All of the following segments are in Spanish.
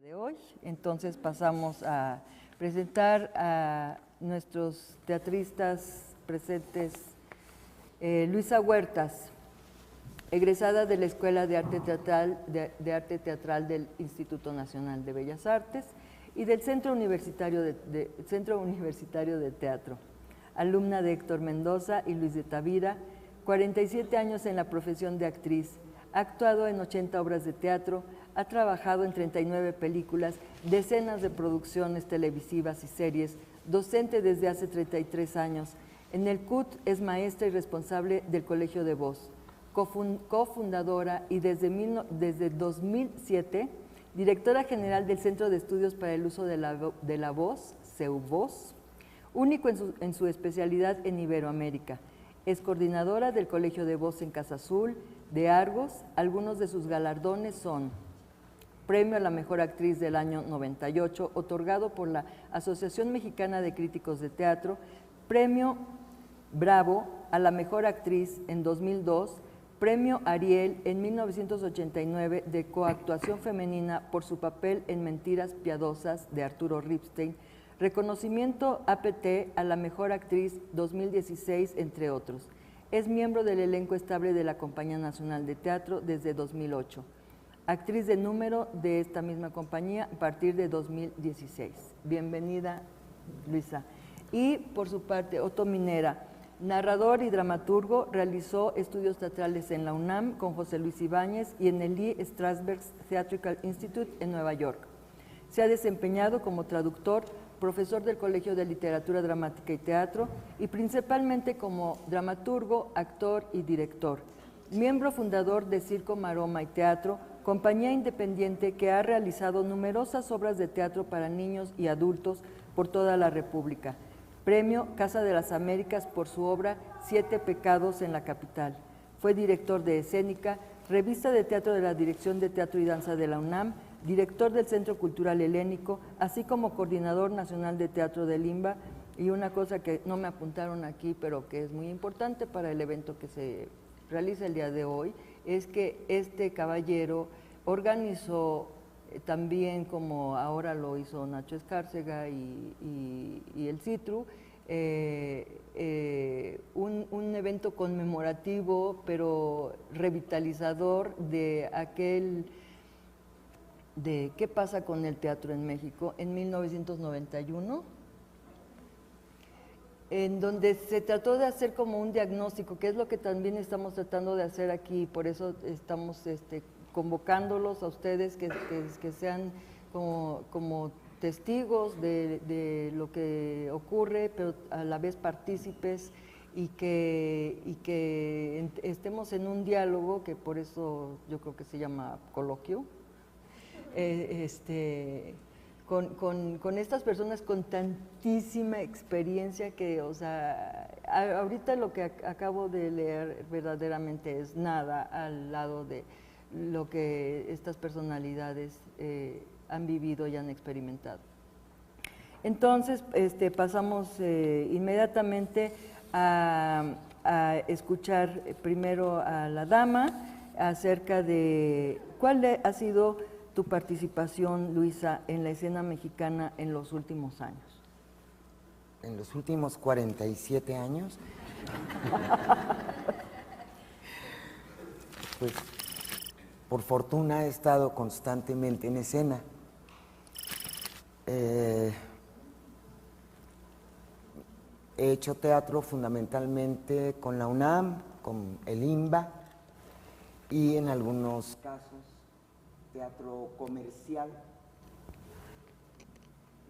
De hoy. Entonces pasamos a presentar a nuestros teatristas presentes. Luisa Huertas, egresada de la Escuela de Arte Teatral del Instituto Nacional de Bellas Artes y del Centro Universitario de Teatro, alumna de Héctor Mendoza y Luis de Tavira, 47 años en la profesión de actriz, ha actuado en 80 obras de teatro, ha trabajado en 39 películas, decenas de producciones televisivas y series, docente desde hace 33 años. En el CUT es maestra y responsable del Colegio de Voz, cofundadora y desde 2007 directora general del Centro de Estudios para el Uso de la Voz, CEUVOZ, único en su especialidad en Iberoamérica. Es coordinadora del Colegio de Voz en Casa Azul, de Argos. Algunos de sus galardones son Premio a la Mejor Actriz del año 98, otorgado por la Asociación Mexicana de Críticos de Teatro, Premio Bravo a la Mejor Actriz en 2002, Premio Ariel en 1989 de coactuación femenina por su papel en Mentiras Piadosas de Arturo Ripstein, reconocimiento APT a la Mejor Actriz 2016, entre otros. Es miembro del elenco estable de la Compañía Nacional de Teatro desde 2008. Actriz de número de esta misma compañía a partir de 2016. Bienvenida, Luisa. Y por su parte, Otto Minera, narrador y dramaturgo, realizó estudios teatrales en la UNAM con José Luis Ibáñez y en el Lee Strasberg Theatrical Institute en Nueva York. Se ha desempeñado como traductor, profesor del Colegio de Literatura Dramática y Teatro y principalmente como dramaturgo, actor y director. Miembro fundador de Circo, Maroma y Teatro, compañía independiente que ha realizado numerosas obras de teatro para niños y adultos por toda la República. Premio Casa de las Américas por su obra Siete Pecados en la Capital. Fue director de Escénica, revista de teatro de la Dirección de Teatro y Danza de la UNAM, director del Centro Cultural Helénico, así como coordinador nacional de teatro del IMBA. Y una cosa que no me apuntaron aquí, pero que es muy importante para el evento que se realiza el día de hoy, es que este caballero organizó también, como ahora lo hizo Nacho Escárcega y el CITRU, un evento conmemorativo pero revitalizador de qué pasa con el teatro en México en 1991, en donde se trató de hacer como un diagnóstico, que es lo que también estamos tratando de hacer aquí, por eso estamos convocándolos a ustedes que sean como testigos de lo que ocurre, pero a la vez partícipes y que estemos en un diálogo, que por eso yo creo que se llama coloquio, con estas personas con tantísima experiencia que, o sea, ahorita lo que acabo de leer verdaderamente es nada al lado de lo que estas personalidades han vivido y han experimentado. Entonces, pasamos inmediatamente a escuchar primero a la dama acerca de cuál ha sido tu participación, Luisa, en la escena mexicana en los últimos años. En los últimos 47 años, pues por fortuna he estado constantemente en escena. He hecho teatro fundamentalmente con la UNAM, con el IMBA y en algunos casos teatro comercial,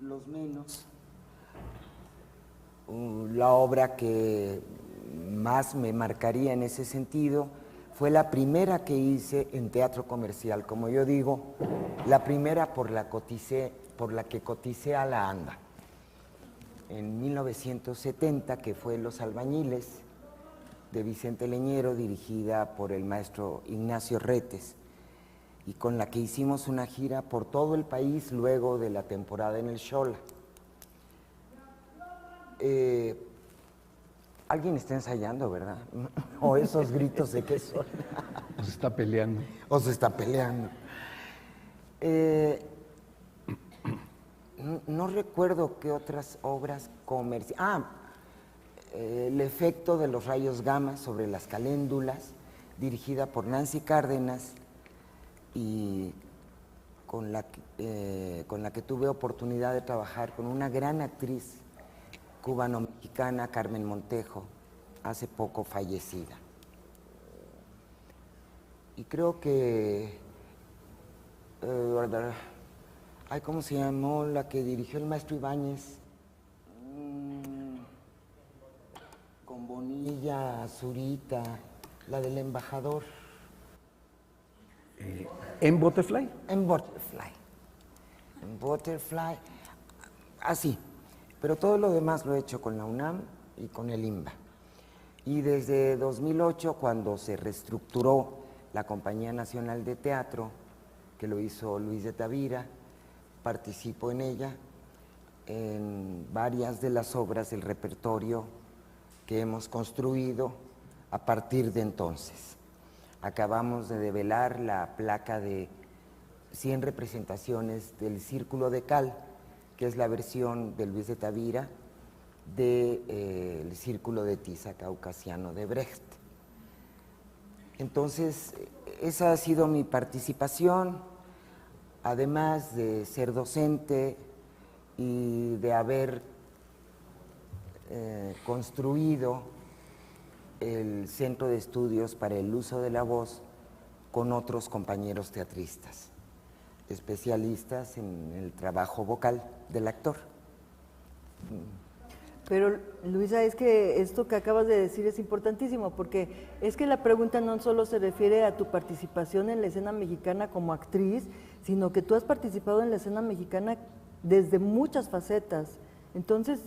los menos. La obra que más me marcaría en ese sentido fue la primera que hice en teatro comercial, como yo digo, la primera por la que coticé a la ANDA, en 1970, que fue Los Albañiles, de Vicente Leñero, dirigida por el maestro Ignacio Retes, y con la que hicimos una gira por todo el país luego de la temporada en el Xola. Alguien está ensayando, ¿verdad? O esos gritos de qué son. O se está peleando. O se está peleando. no recuerdo qué otras obras comerciales. El efecto de los rayos gamma sobre las caléndulas, dirigida por Nancy Cárdenas y con la que tuve oportunidad de trabajar con una gran actriz cubano-mexicana, Carmen Montejo, hace poco fallecida. Y creo que, ¿cómo se llamó la que dirigió el maestro Ibáñez? Con Bonilla, Zurita, la del embajador. ¿En Butterfly? En Butterfly. En Butterfly. Así. Pero todo lo demás lo he hecho con la UNAM y con el IMBA. Y desde 2008, cuando se reestructuró la Compañía Nacional de Teatro, que lo hizo Luis de Tavira, participo en ella, en varias de las obras del repertorio que hemos construido a partir de entonces. Acabamos de develar la placa de 100 representaciones del Círculo de Cal, que es la versión de Luis de Tavira del Círculo de Tiza caucasiano de Brecht. Entonces, esa ha sido mi participación, además de ser docente y de haber construido el Centro de Estudios para el Uso de la Voz con otros compañeros teatristas, especialistas en el trabajo vocal del actor. Pero, Luisa, es que esto que acabas de decir es importantísimo, porque es que la pregunta no solo se refiere a tu participación en la escena mexicana como actriz, sino que tú has participado en la escena mexicana desde muchas facetas. Entonces,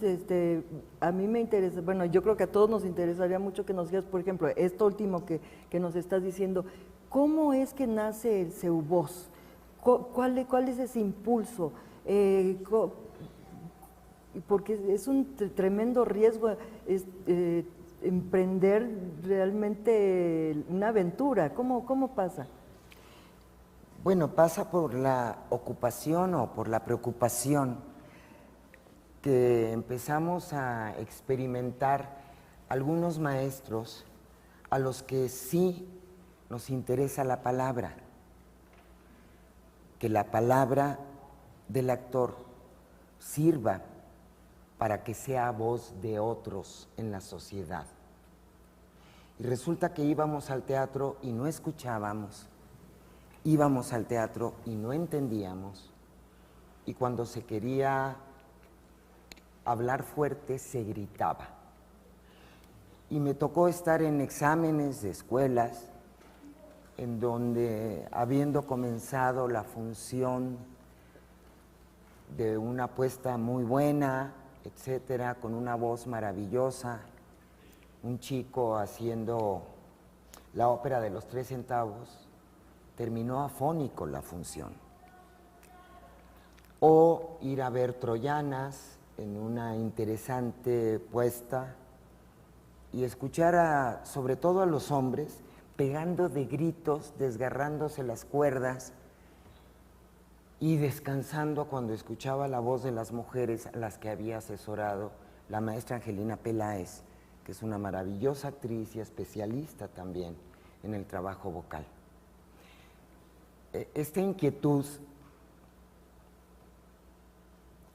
a mí me interesa, bueno, yo creo que a todos nos interesaría mucho que nos digas, por ejemplo, esto último que nos estás diciendo, ¿cómo es que nace el CEUVOZ? ¿Cuál es ese impulso? Porque es un tremendo riesgo emprender realmente una aventura. ¿Cómo pasa? Bueno, pasa por la ocupación o por la preocupación que empezamos a experimentar algunos maestros a los que sí nos interesa la palabra, que la palabra del actor sirva para que sea voz de otros en la sociedad. Y resulta que íbamos al teatro y no escuchábamos, íbamos al teatro y no entendíamos, y cuando se quería hablar fuerte se gritaba. Y me tocó estar en exámenes de escuelas en donde, habiendo comenzado la función de una puesta muy buena, etcétera, con una voz maravillosa, un chico haciendo la ópera de los 3 centavos, terminó afónico la función. O ir a ver Troyanas en una interesante puesta y escuchar sobre todo a los hombres pegando de gritos, desgarrándose las cuerdas y descansando cuando escuchaba la voz de las mujeres a las que había asesorado la maestra Angelina Peláez, que es una maravillosa actriz y especialista también en el trabajo vocal. Esta inquietud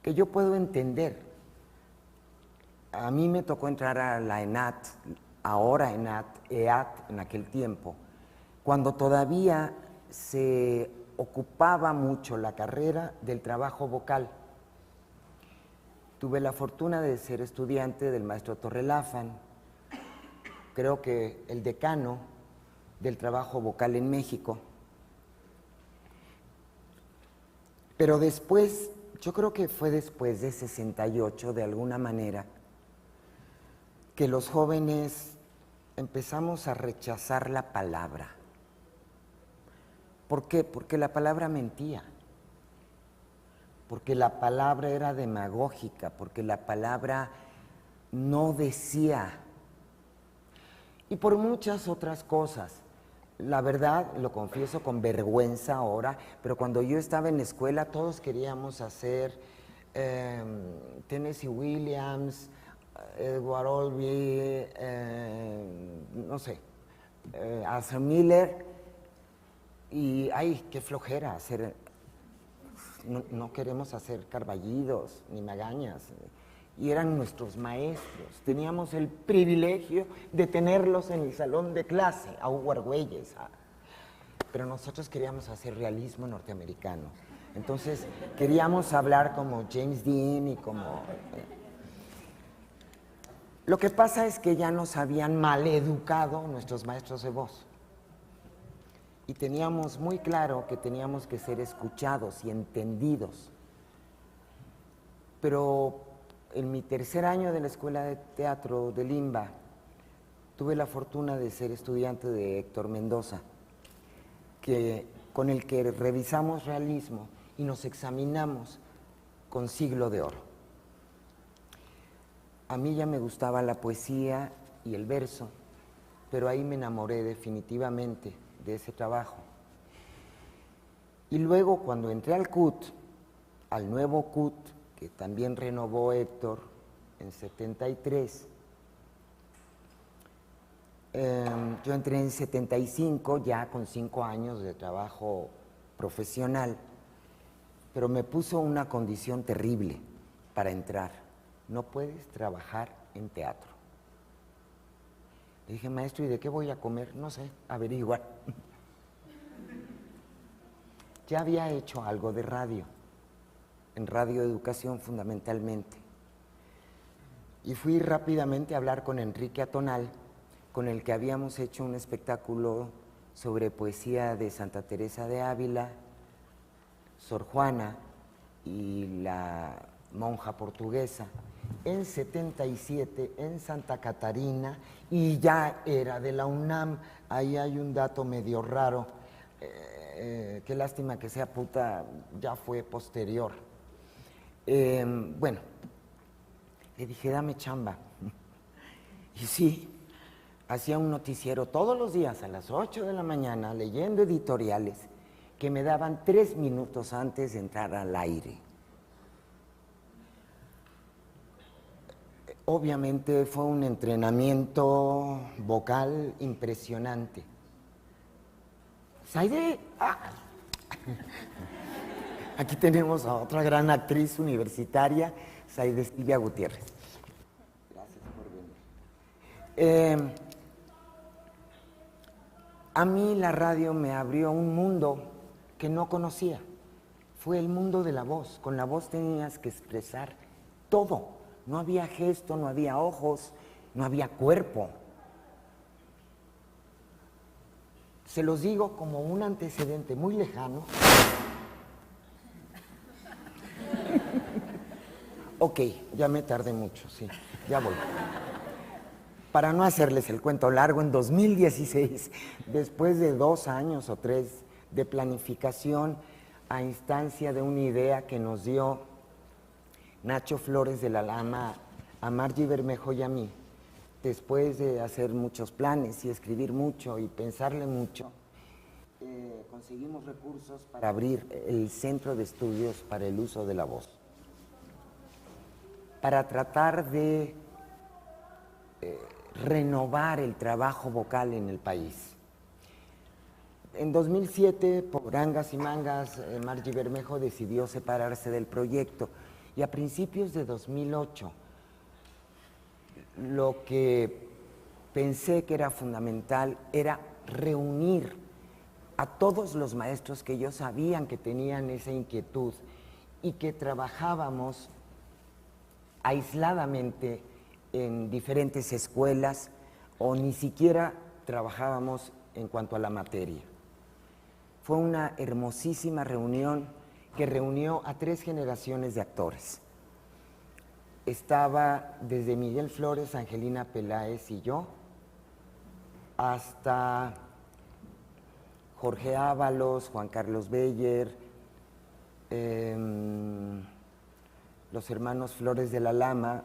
que yo puedo entender. A mí me tocó entrar a la ENAT, ahora EAT en aquel tiempo, cuando todavía se ocupaba mucho la carrera del trabajo vocal. Tuve la fortuna de ser estudiante del maestro Torrelafan, creo que el decano del trabajo vocal en México. Pero después, yo creo que fue después de 68, de alguna manera, que los jóvenes empezamos a rechazar la palabra. ¿Por qué? Porque la palabra mentía, porque la palabra era demagógica, porque la palabra no decía, y por muchas otras cosas. La verdad, lo confieso con vergüenza ahora, pero cuando yo estaba en la escuela todos queríamos hacer Tennessee Williams, Edward Albee, no sé, Arthur Miller, y ay, qué flojera hacer, no queremos hacer Carballidos ni Magañas, y eran nuestros maestros, teníamos el privilegio de tenerlos en el salón de clase, a Hugo Argüelles, pero nosotros queríamos hacer realismo norteamericano, entonces queríamos hablar como James Dean y como... Lo que pasa es que ya nos habían maleducado nuestros maestros de voz. Y teníamos muy claro que teníamos que ser escuchados y entendidos. Pero en mi tercer año de la Escuela de Teatro de Limba, tuve la fortuna de ser estudiante de Héctor Mendoza, con el que revisamos realismo y nos examinamos con Siglo de Oro. A mí ya me gustaba la poesía y el verso, pero ahí me enamoré definitivamente de ese trabajo. Y luego cuando entré al CUT, al nuevo CUT, que también renovó Héctor en 73, yo entré en 75 ya con 5 años de trabajo profesional, pero me puso una condición terrible para entrar: no puedes trabajar en teatro. Le dije, maestro, ¿y de qué voy a comer? No sé, averiguar. Ya había hecho algo de radio, en radioeducación fundamentalmente. Y fui rápidamente a hablar con Enrique Atonal, con el que habíamos hecho un espectáculo sobre poesía de Santa Teresa de Ávila, Sor Juana y la monja portuguesa, en 77 en Santa Catarina, y ya era de la UNAM. Ahí hay un dato medio raro, qué lástima que sea puta, ya fue posterior. Bueno, le dije, dame chamba. Y sí, hacía un noticiero todos los días a las 8 de la mañana, leyendo editoriales que me daban 3 minutos antes de entrar al aire. Obviamente fue un entrenamiento vocal impresionante. Saide, aquí tenemos a otra gran actriz universitaria, Saide Silvia Gutiérrez. Gracias por venir. A mí la radio me abrió un mundo que no conocía. Fue el mundo de la voz. Con la voz tenías que expresar todo. No había gesto, no había ojos, no había cuerpo. Se los digo como un antecedente muy lejano. Ok, ya me tardé mucho, sí, ya voy. Para no hacerles el cuento largo, en 2016, después de 2 años o 3 de planificación, a instancia de una idea que nos dio Nacho Flores de la Lama a Margie Bermejo y a mí, después de hacer muchos planes y escribir mucho y pensarle mucho, conseguimos recursos para abrir el Centro de Estudios para el Uso de la Voz, para tratar de renovar el trabajo vocal en el país. En 2007, por angas y mangas, Margie Bermejo decidió separarse del proyecto, y a principios de 2008, lo que pensé que era fundamental era reunir a todos los maestros que yo sabían que tenían esa inquietud y que trabajábamos aisladamente en diferentes escuelas o ni siquiera trabajábamos en cuanto a la materia. Fue una hermosísima reunión que reunió a 3 generaciones de actores. Estaba desde Miguel Flores, Angelina Peláez y yo, hasta Jorge Ábalos, Juan Carlos Beyer, los hermanos Flores de la Lama,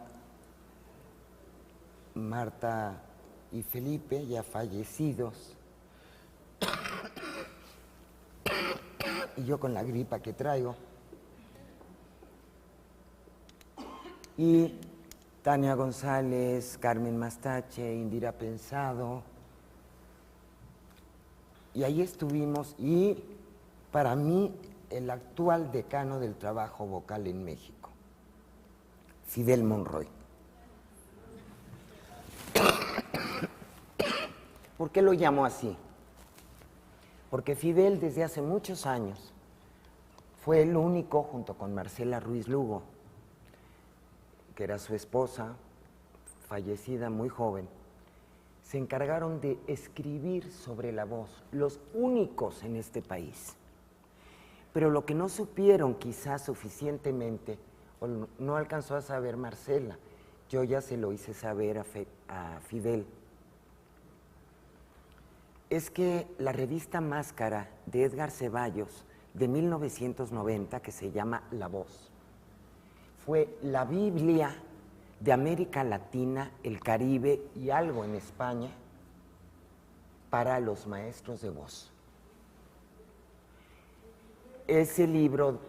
Marta y Felipe, ya fallecidos, y yo con la gripa que traigo. y Tania González, Carmen Mastache, Indira Pensado, y ahí estuvimos, y para mí el actual decano del trabajo vocal en México, Fidel Monroy. ¿Por qué lo llamo así? Porque Fidel desde hace muchos años fue el único, junto con Marcela Ruiz Lugo, que era su esposa, fallecida muy joven, se encargaron de escribir sobre la voz, los únicos en este país. Pero lo que no supieron quizás suficientemente, o no alcanzó a saber Marcela, yo ya se lo hice saber a Fidel, es que la revista Máscara de Edgar Ceballos de 1990, que se llama La Voz, fue la Biblia de América Latina, el Caribe y algo en España para los maestros de voz. Ese libro,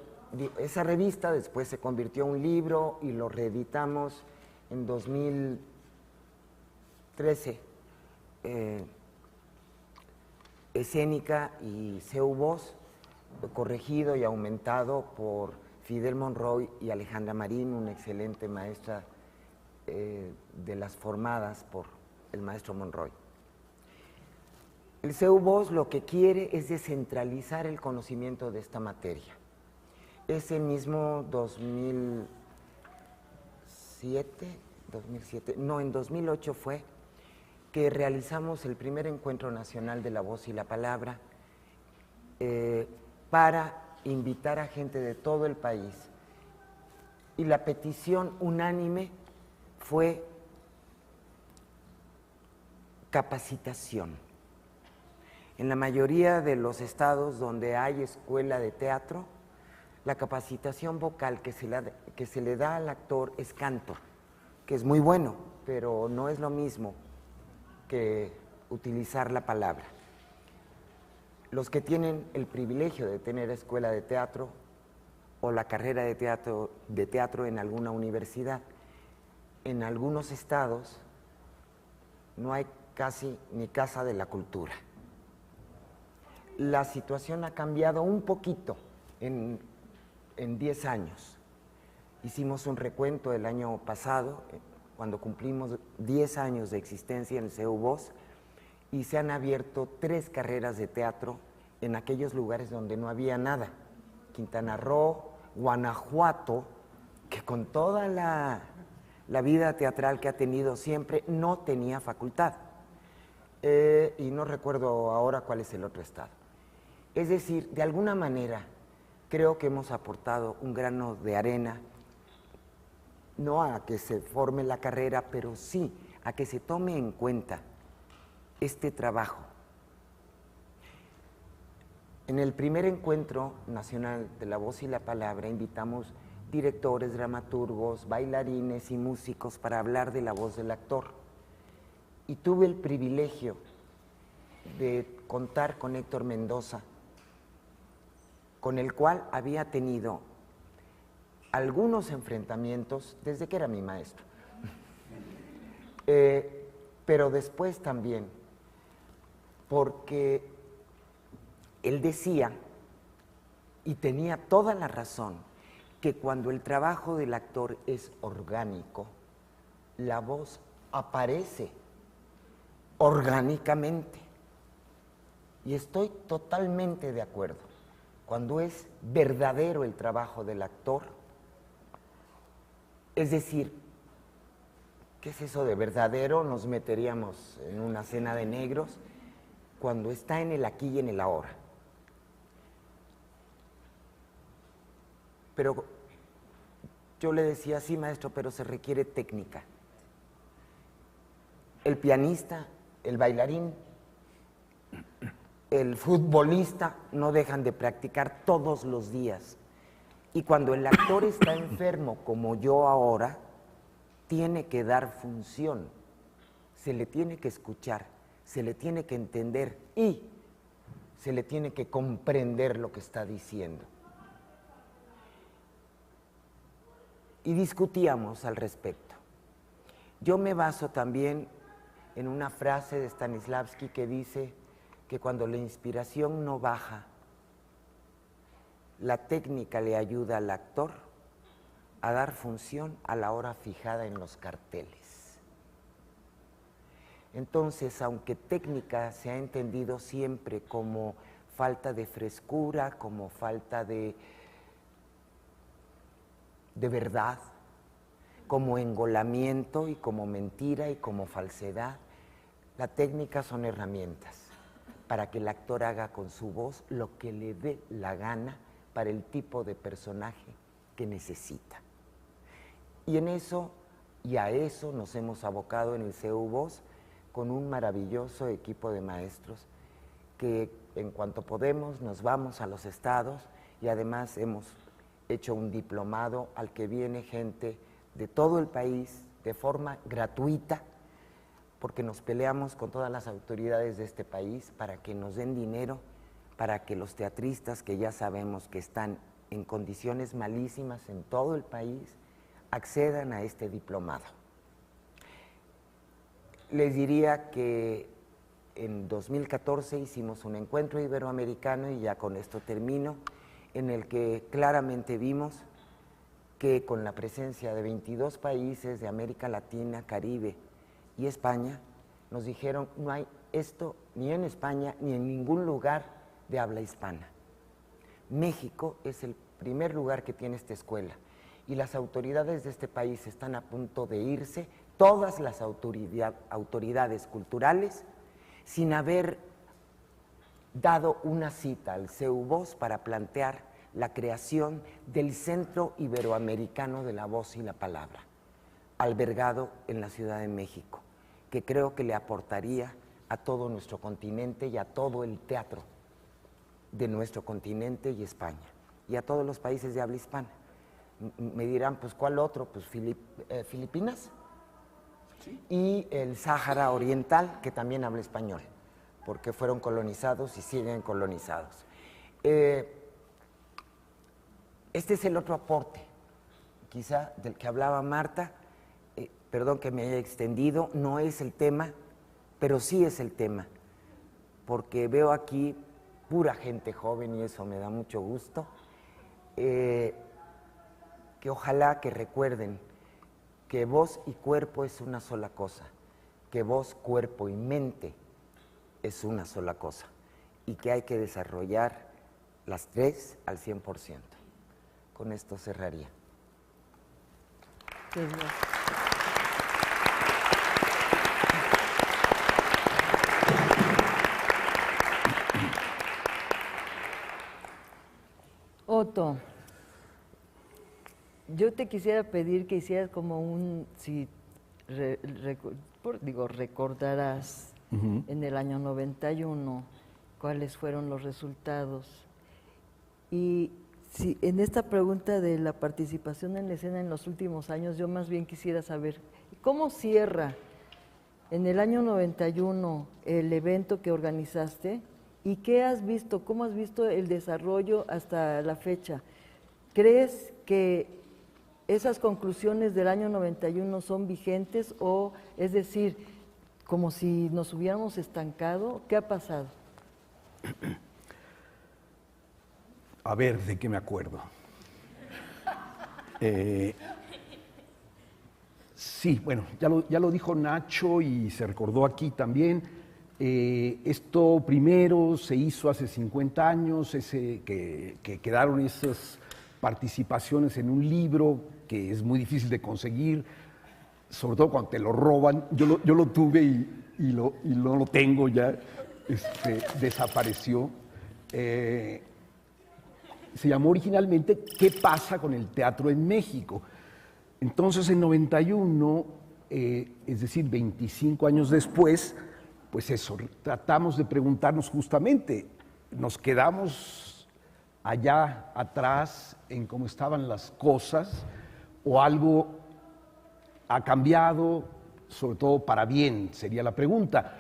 esa revista después se convirtió en un libro y lo reeditamos en 2013. Escénica y CEU Voz, corregido y aumentado por Fidel Monroy y Alejandra Marín, una excelente maestra de las formadas por el maestro Monroy. El CEU Voz lo que quiere es descentralizar el conocimiento de esta materia. Ese mismo 2007, en 2008 fue que realizamos el primer encuentro nacional de la voz y la palabra para invitar a gente de todo el país. Y la petición unánime fue capacitación. En la mayoría de los estados donde hay escuela de teatro, la capacitación vocal que se le da al actor es canto, que es muy bueno, pero no es lo mismo que utilizar la palabra. Los que tienen el privilegio de tener escuela de teatro o la carrera de teatro en alguna universidad, en algunos estados no hay casi ni casa de la cultura. La situación ha cambiado un poquito en 10 años. Hicimos un recuento el año pasado, cuando cumplimos 10 años de existencia en el CEU Voz, y se han abierto 3 carreras de teatro en aquellos lugares donde no había nada. Quintana Roo, Guanajuato, que con toda la vida teatral que ha tenido siempre, no tenía facultad. Y no recuerdo ahora cuál es el otro estado. Es decir, de alguna manera, creo que hemos aportado un grano de arena, no a que se forme la carrera, pero sí a que se tome en cuenta este trabajo. En el primer encuentro nacional de la voz y la palabra invitamos directores, dramaturgos, bailarines y músicos para hablar de la voz del actor. Y tuve el privilegio de contar con Héctor Mendoza, con el cual había tenido algunos enfrentamientos desde que era mi maestro. Pero después también, porque él decía, y tenía toda la razón, que cuando el trabajo del actor es orgánico, la voz aparece orgánicamente. Y estoy totalmente de acuerdo. Cuando es verdadero el trabajo del actor, es decir, ¿qué es eso de verdadero? Nos meteríamos en una cena de negros, cuando está en el aquí y en el ahora. Pero yo le decía, sí, maestro, pero se requiere técnica. El pianista, el bailarín, el futbolista no dejan de practicar todos los días. Y cuando el actor está enfermo, como yo ahora, tiene que dar función, se le tiene que escuchar, se le tiene que entender y se le tiene que comprender lo que está diciendo. y discutíamos al respecto. Yo me baso también en una frase de Stanislavski que dice que cuando la inspiración no baja, la técnica le ayuda al actor a dar función a la hora fijada en los carteles. Entonces, aunque técnica se ha entendido siempre como falta de frescura, como falta de verdad, como engolamiento y como mentira y como falsedad, la técnica son herramientas para que el actor haga con su voz lo que le dé la gana para el tipo de personaje que necesita. Y en eso, y a eso nos hemos abocado en el CEU Voz con un maravilloso equipo de maestros que en cuanto podemos nos vamos a los estados y además hemos hecho un diplomado al que viene gente de todo el país de forma gratuita, porque nos peleamos con todas las autoridades de este país para que nos den dinero, para que los teatristas que ya sabemos que están en condiciones malísimas en todo el país accedan a este diplomado. Les diría que en 2014 hicimos un encuentro iberoamericano, y ya con esto termino, en el que claramente vimos que con la presencia de 22 países de América Latina, Caribe y España, nos dijeron no hay esto ni en España ni en ningún lugar de habla hispana. México es el primer lugar que tiene esta escuela y las autoridades de este país están a punto de irse, todas las autoridades culturales, sin haber dado una cita al CEU Voz para plantear la creación del Centro Iberoamericano de la Voz y la Palabra, albergado en la Ciudad de México, que creo que le aportaría a todo nuestro continente y a todo el teatro de nuestro continente y España, y a todos los países de habla hispana. Me dirán, pues, ¿cuál otro? Pues Filipinas, sí, y el Sáhara Oriental, que también habla español, porque fueron colonizados y siguen colonizados. Este es el otro aporte, quizá, del que hablaba Marta. Perdón que me haya extendido, no es el tema, pero sí es el tema, porque veo aquí pura gente joven y eso me da mucho gusto, que ojalá que recuerden que voz y cuerpo es una sola cosa, que voz, cuerpo y mente es una sola cosa y que hay que desarrollar las tres al 100%. Con esto cerraría. Otto, yo te quisiera pedir que hicieras como un, si recordarás en el año 91 cuáles fueron los resultados. Y si en esta pregunta de la participación en la escena en los últimos años, yo más bien quisiera saber cómo cierra en el año 91 el evento que organizaste y qué has visto, cómo has visto el desarrollo hasta la fecha. ¿Crees que esas conclusiones del año 91 son vigentes o, es decir, como si nos hubiéramos estancado? ¿Qué ha pasado? A ver, ¿de qué me acuerdo? Sí, bueno, ya lo dijo Nacho y se recordó aquí también. Esto primero se hizo hace 50 años, que quedaron esas participaciones en un libro que es muy difícil de conseguir, sobre todo cuando te lo roban. Yo lo tuve y no lo tengo ya, desapareció. Se llamó originalmente ¿Qué pasa con el teatro en México? Entonces, en 91, es decir, 25 años después, pues eso, tratamos de preguntarnos justamente, nos quedamos allá atrás en cómo estaban las cosas, o algo ha cambiado, sobre todo para bien, sería la pregunta,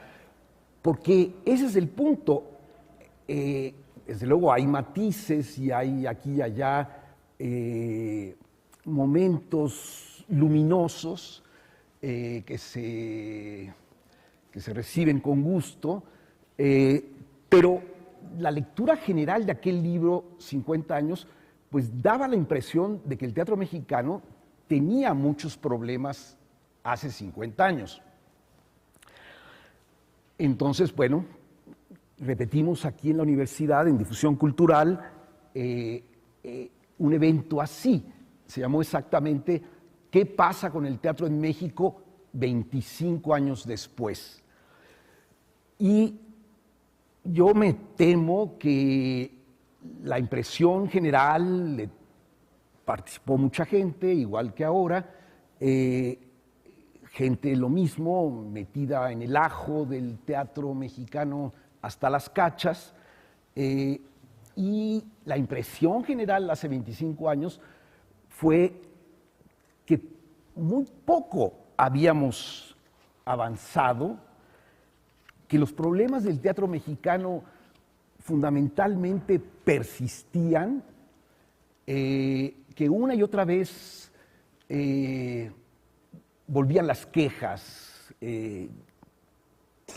porque ese es el punto. Desde luego hay matices y hay aquí y allá momentos luminosos que se reciben con gusto, pero la lectura general de aquel libro, 50 años, pues daba la impresión de que el teatro mexicano tenía muchos problemas hace 50 años. Entonces, bueno, repetimos aquí en la universidad, en Difusión Cultural, un evento así. Se llamó exactamente ¿Qué pasa con el teatro en México 25 años después? Y yo me temo que la impresión general, participó mucha gente, igual que ahora, gente lo mismo, metida en el ajo del teatro mexicano hasta las cachas, y la impresión general hace 25 años fue que muy poco habíamos avanzado, que los problemas del teatro mexicano fundamentalmente persistían, que una y otra vez volvían las quejas que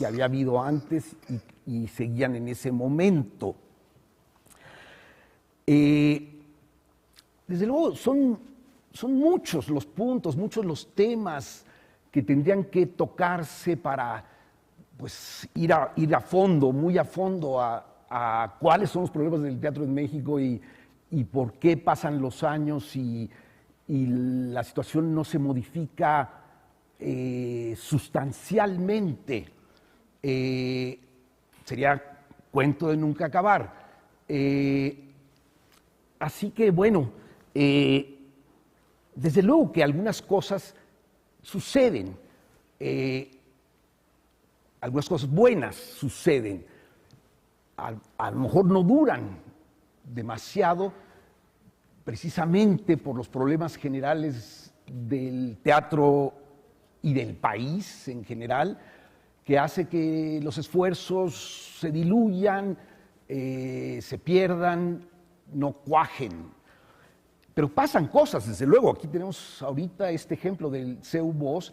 había habido antes y seguían en ese momento. Desde luego son muchos los puntos, muchos los temas que tendrían que tocarse para pues, ir a fondo, muy a fondo a cuáles son los problemas del teatro en México y por qué pasan los años y la situación no se modifica sustancialmente. Sería cuento de nunca acabar. Así que, bueno, desde luego que algunas cosas suceden, algunas cosas buenas suceden, a lo mejor no duran demasiado, precisamente por los problemas generales del teatro y del país en general, que hace que los esfuerzos se diluyan, se pierdan, no cuajen. Pero pasan cosas, desde luego. Aquí tenemos ahorita este ejemplo del CEU Voz,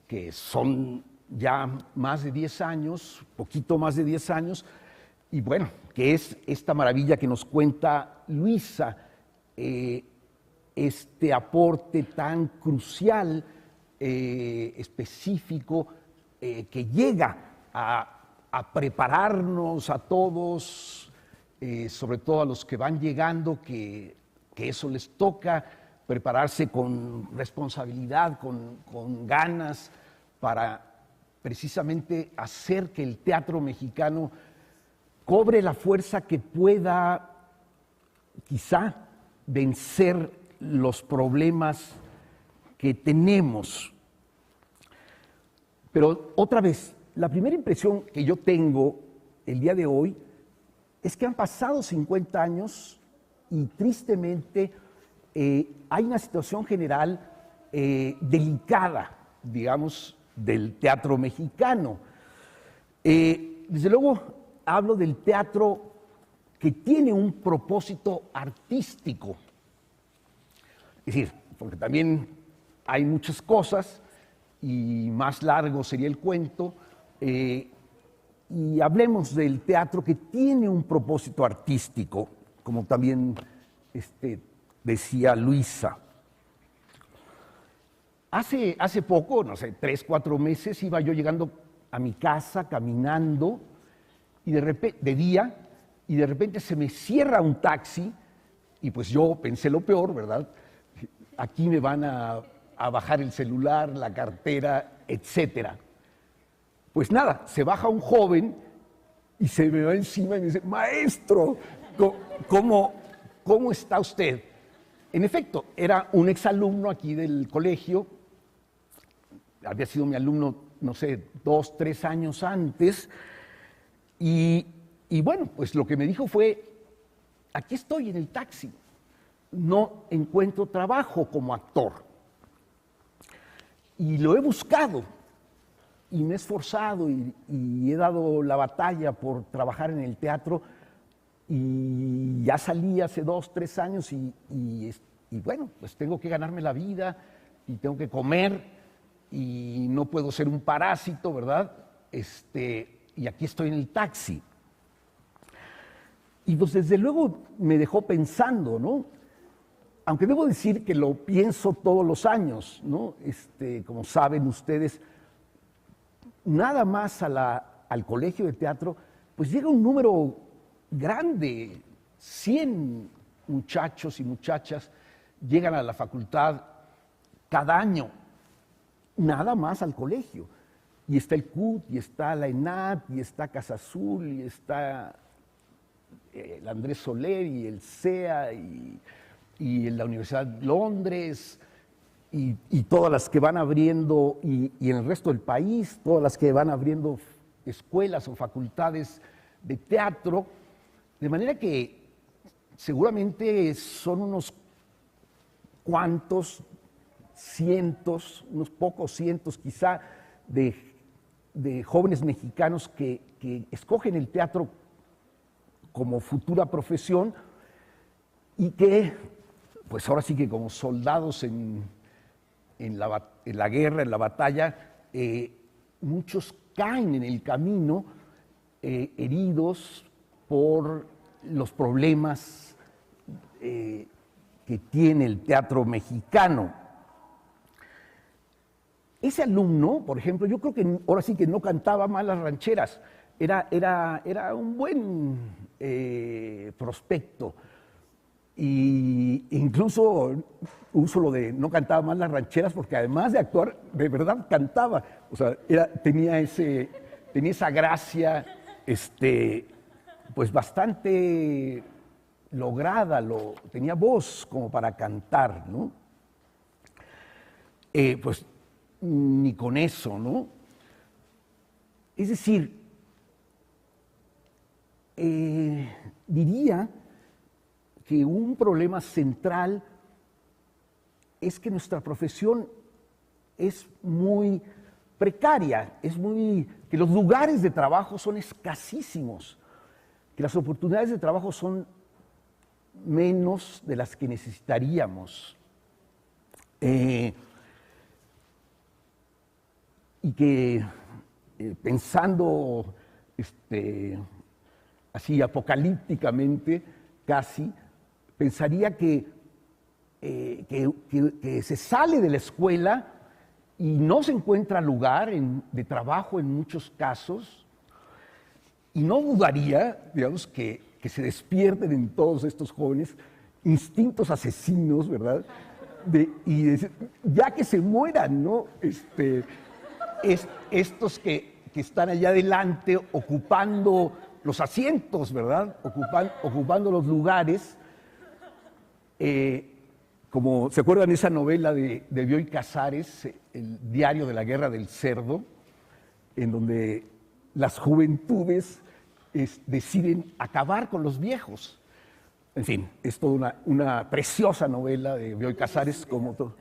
que son ya más de 10 años, poquito más de 10 años, y bueno, que es esta maravilla que nos cuenta Luisa, este aporte tan crucial, específico, que llega a prepararnos a todos, sobre todo a los que van llegando, que eso les toca, prepararse con responsabilidad, con ganas, para precisamente hacer que el teatro mexicano cobre la fuerza que pueda, quizá, vencer los problemas que tenemos. Pero otra vez, la primera impresión que yo tengo el día de hoy es que han pasado 50 años y tristemente hay una situación general delicada, digamos, del teatro mexicano. Desde luego hablo del teatro que tiene un propósito artístico. Es decir, porque también hay muchas cosas y más largo sería el cuento, y hablemos del teatro que tiene un propósito artístico, como también decía Luisa. Hace poco, no sé, 3, 4 meses, iba yo llegando a mi casa caminando y de día, y de repente se me cierra un taxi y pues yo pensé lo peor, ¿verdad? Aquí me van a bajar el celular, la cartera, etcétera. Pues nada, se baja un joven y se me va encima y me dice, maestro, ¿cómo está usted? En efecto, era un exalumno aquí del colegio, había sido mi alumno, no sé, 2, 3 años antes, y bueno, pues lo que me dijo fue, aquí estoy en el taxi, no encuentro trabajo como actor. Y lo he buscado, y me he esforzado, y he dado la batalla por trabajar en el teatro, y ya salí hace 2, 3 años, y bueno, pues tengo que ganarme la vida y tengo que comer y no puedo ser un parásito, ¿verdad? Y aquí estoy en el taxi. Y pues desde luego me dejó pensando, ¿no? Aunque debo decir que lo pienso todos los años, ¿no? Como saben ustedes, nada más al colegio de teatro, pues llega un número grande, 100 muchachos y muchachas llegan a la facultad cada año, nada más al colegio. Y está el CUT, y está la ENAT, y está Casa Azul, y está el Andrés Soler, y el CEA, y la Universidad de Londres, y todas las que van abriendo, y en el resto del país, todas las que van abriendo escuelas o facultades de teatro, de manera que seguramente son unos cuantos cientos, unos pocos cientos quizá, de jóvenes mexicanos que escogen el teatro como futura profesión y que, pues ahora sí que como soldados en la guerra, en la batalla, muchos caen en el camino heridos por los problemas que tiene el teatro mexicano. Ese alumno, por ejemplo, yo creo que ahora sí que no cantaba mal las rancheras, era un buen prospecto. Y incluso uso lo de no cantaba mal las rancheras porque además de actuar, de verdad cantaba. O sea, tenía esa gracia, pues bastante lograda, tenía voz como para cantar, ¿no? Pues ni con eso, ¿no? Es decir, diría que un problema central es que nuestra profesión es muy precaria, que los lugares de trabajo son escasísimos, que las oportunidades de trabajo son menos de las que necesitaríamos. Y que pensando así apocalípticamente casi, pensaría que se sale de la escuela y no se encuentra lugar de trabajo en muchos casos, y no dudaría, digamos, que se despierten en todos estos jóvenes instintos asesinos, ¿verdad? Ya que se mueran, ¿no? Estos que están allá adelante ocupando los asientos, ¿verdad? Ocupando los lugares. Como se acuerdan esa novela de Bioy Casares, El diario de la guerra del cerdo, en donde las juventudes deciden acabar con los viejos. En fin, es toda una preciosa novela de Bioy Casares, como todo.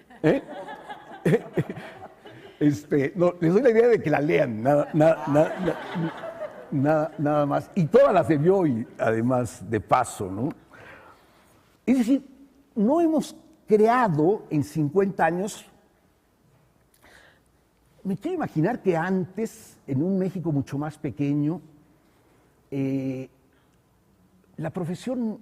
No, les doy la idea de que la lean, nada más. Y todas las de Bioy, además, de paso, ¿no? Es decir, no hemos creado en 50 años. Me quiero imaginar que antes, en un México mucho más pequeño, la profesión,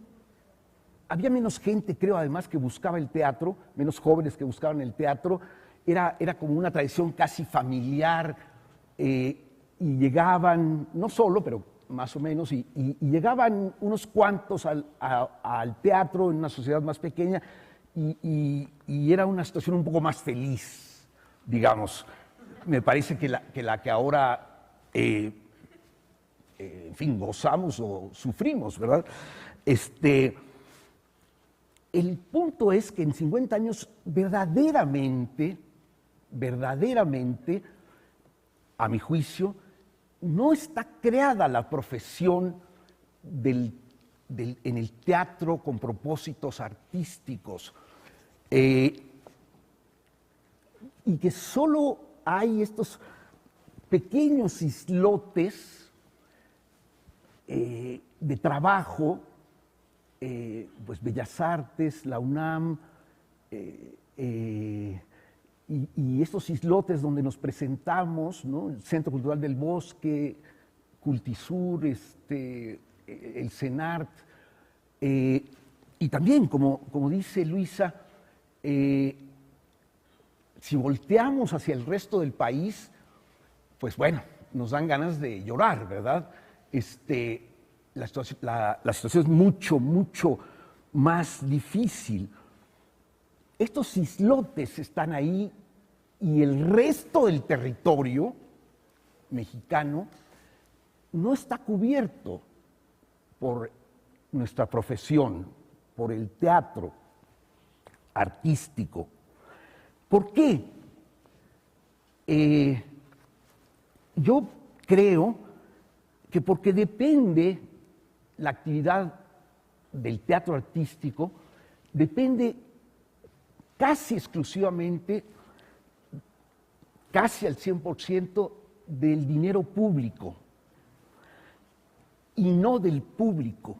había menos gente, creo, además, que buscaba el teatro, menos jóvenes que buscaban el teatro. Era como una tradición casi familiar, y llegaban, no solo, pero más o menos, y llegaban unos cuantos al teatro en una sociedad más pequeña, y era una situación un poco más feliz, digamos. Me parece que la que ahora, en fin, gozamos o sufrimos, ¿verdad? El punto es que en 50 años verdaderamente, a mi juicio, no está creada la profesión en el teatro con propósitos artísticos, y que solo hay estos pequeños islotes de trabajo, pues Bellas Artes, la UNAM, y estos islotes donde nos presentamos, ¿no? El Centro Cultural del Bosque, Cultisur, el CENART, y también, como dice Luisa, si volteamos hacia el resto del país, pues bueno, nos dan ganas de llorar, ¿verdad? La situación es mucho, mucho más difícil. Estos islotes están ahí y el resto del territorio mexicano no está cubierto por nuestra profesión, por el teatro artístico. ¿Por qué? Yo creo que porque depende la actividad del teatro artístico, depende casi exclusivamente, casi al 100% del dinero público y no del público.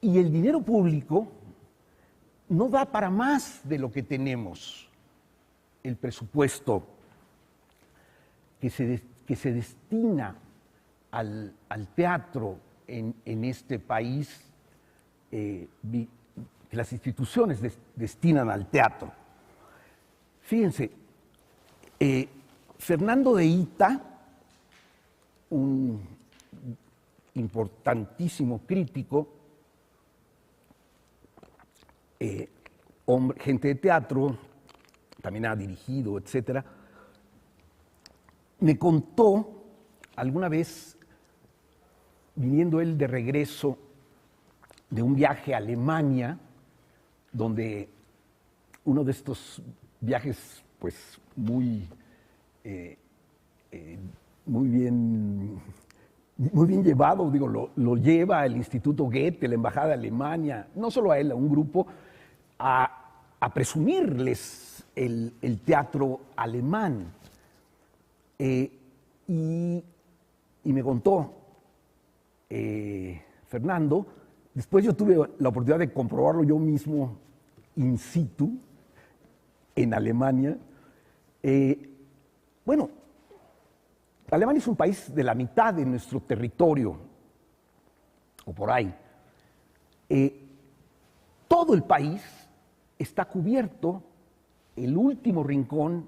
Y el dinero público no da para más de lo que tenemos. El presupuesto que se destina al teatro en este país, que las instituciones destinan al teatro. Fíjense, Fernando de Ita, un importantísimo crítico, gente de teatro, también ha dirigido, etcétera, me contó alguna vez, viniendo él de regreso de un viaje a Alemania, donde uno de estos viajes, pues, muy bien llevado, digo, lo lleva el Instituto Goethe, la Embajada de Alemania, no solo a él, a un grupo, a presumirles el teatro alemán. Y me contó Fernando, después yo tuve la oportunidad de comprobarlo yo mismo in situ en Alemania. Bueno, Alemania es un país de la mitad de nuestro territorio, o por ahí. Todo el país está cubierto, el último rincón,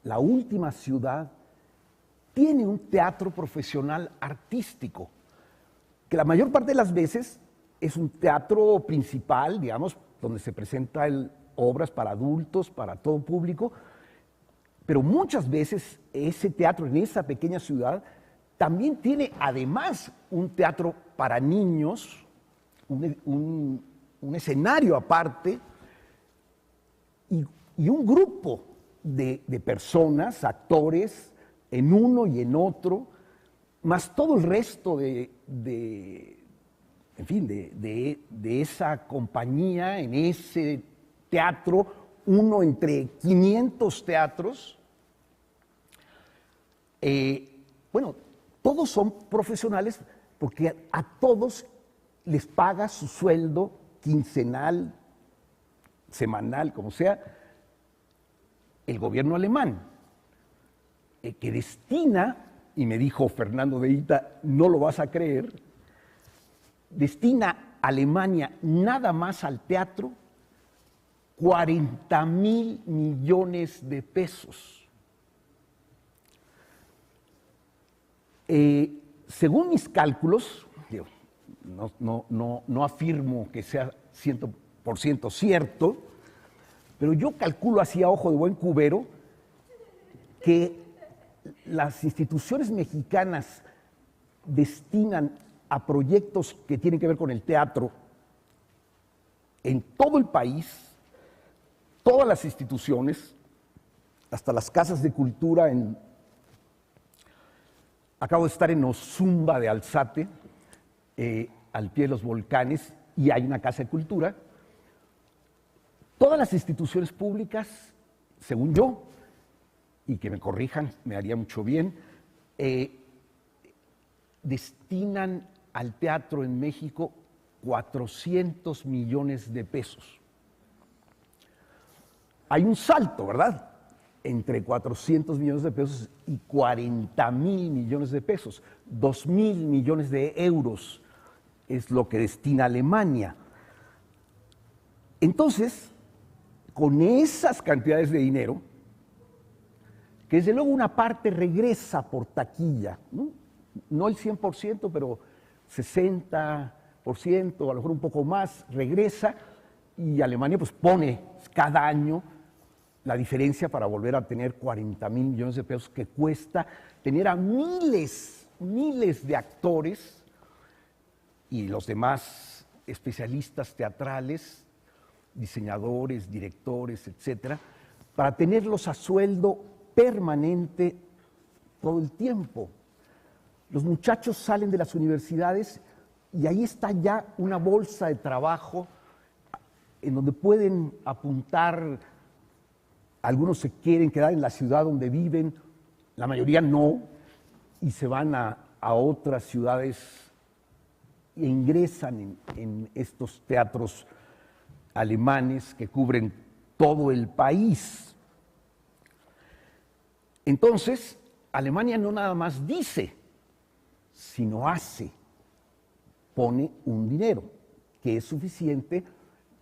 la última ciudad, tiene un teatro profesional artístico, que la mayor parte de las veces es un teatro principal, digamos, donde se presentan obras para adultos, para todo público, pero muchas veces ese teatro en esa pequeña ciudad también tiene además un teatro para niños, un escenario aparte y un grupo de personas, actores, en uno y en otro, más todo el resto de esa compañía, en ese teatro, uno entre 500 teatros. Bueno, todos son profesionales porque a todos les paga su sueldo quincenal, semanal, como sea, el gobierno alemán, que destina, y me dijo Fernando de Ita, no lo vas a creer, destina Alemania nada más al teatro 40,000 millones de pesos. Según mis cálculos, digo, no afirmo que sea 100% cierto, pero yo calculo así a ojo de buen cubero que las instituciones mexicanas destinan a proyectos que tienen que ver con el teatro en todo el país, todas las instituciones, hasta las casas de cultura. Acabo de estar en Ozumba de Alzate, al pie de los volcanes, y hay una casa de cultura. Todas las instituciones públicas, según yo, y que me corrijan, me haría mucho bien, destinan al teatro en México 400 millones de pesos. Hay un salto, ¿verdad?, entre 400 millones de pesos y 40.000 millones de pesos. 2.000 millones de euros es lo que destina Alemania. Entonces, con esas cantidades de dinero, que desde luego una parte regresa por taquilla, no el 100%, pero 60%, a lo mejor un poco más, regresa, y Alemania pues pone cada año la diferencia para volver a tener 40.000 millones de pesos que cuesta tener a miles de actores y los demás especialistas teatrales, diseñadores, directores, etcétera, para tenerlos a sueldo permanente todo el tiempo. Los muchachos salen de las universidades y ahí está ya una bolsa de trabajo en donde pueden apuntar. Algunos se quieren quedar en la ciudad donde viven, la mayoría no, y se van a otras ciudades e ingresan en estos teatros alemanes que cubren todo el país. Entonces, Alemania no nada más dice, sino hace, pone un dinero que es suficiente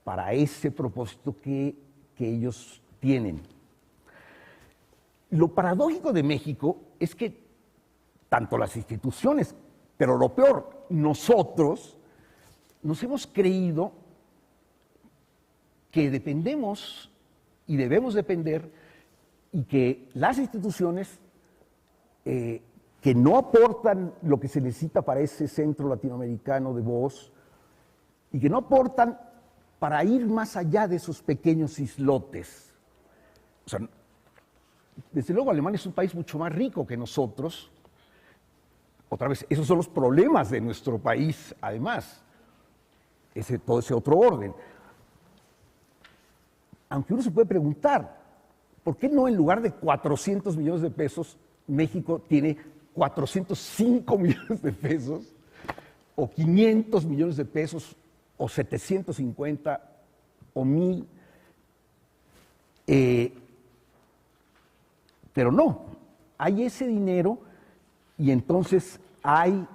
para ese propósito que ellos tienen. Lo paradójico de México es que tanto las instituciones, pero lo peor, nosotros nos hemos creído que dependemos y debemos depender, y que las instituciones que no aportan lo que se necesita para ese centro latinoamericano de voz y que no aportan para ir más allá de esos pequeños islotes. O sea, desde luego Alemania es un país mucho más rico que nosotros. Otra vez, esos son los problemas de nuestro país, además, todo ese otro orden. Aunque uno se puede preguntar, ¿por qué no en lugar de 400 millones de pesos, México tiene 405 millones de pesos, o 500 millones de pesos, o 750, o 1,000? Pero no, hay ese dinero y entonces hay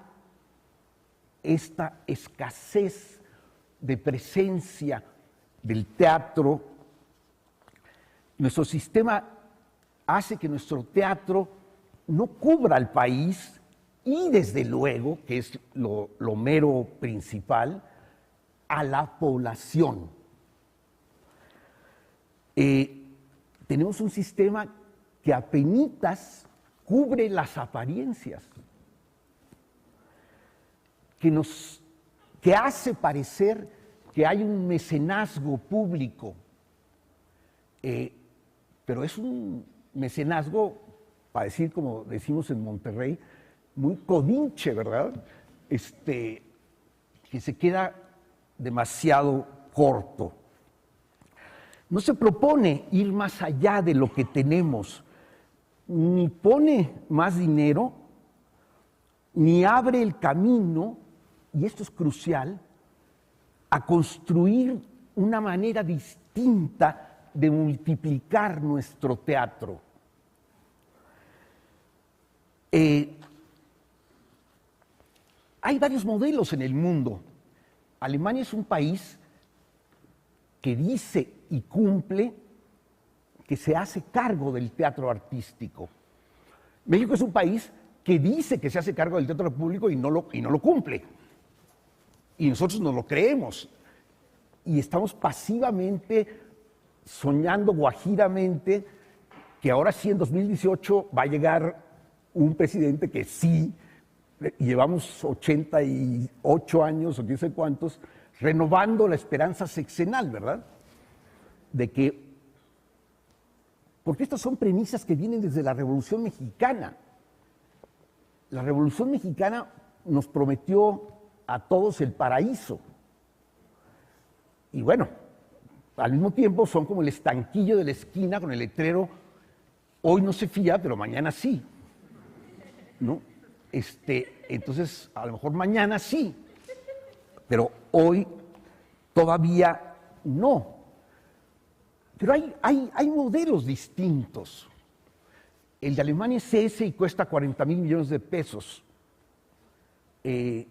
esta escasez de presencia del teatro. Nuestro sistema hace que nuestro teatro no cubra al país y, desde luego, que es lo mero principal, a la población. Tenemos un sistema que apenitas cubre las apariencias, que hace parecer que hay un mecenazgo público, pero es un mecenazgo, para decir como decimos en Monterrey, muy codinche, ¿verdad? Que se queda demasiado corto. No se propone ir más allá de lo que tenemos, ni pone más dinero, ni abre el camino, y esto es crucial, a construir una manera distinta de multiplicar nuestro teatro. Hay varios modelos en el mundo. Alemania es un país que dice y cumple que se hace cargo del teatro artístico. México es un país que dice que se hace cargo del teatro público y no lo cumple. Y nosotros no lo creemos. Y estamos pasivamente soñando guajiramente que ahora sí en 2018 va a llegar un presidente que sí, y llevamos 88 años o quién sé cuántos, renovando la esperanza sexenal, ¿verdad? Porque estas son premisas que vienen desde la Revolución Mexicana. La Revolución Mexicana nos prometió a todos el paraíso. Y bueno, al mismo tiempo son como el estanquillo de la esquina con el letrero, hoy no se fía, pero mañana sí, ¿no? Entonces, a lo mejor mañana sí, pero Hoy todavía no. Pero hay modelos distintos. El de Alemania es ese y cuesta 40,000 millones de pesos. En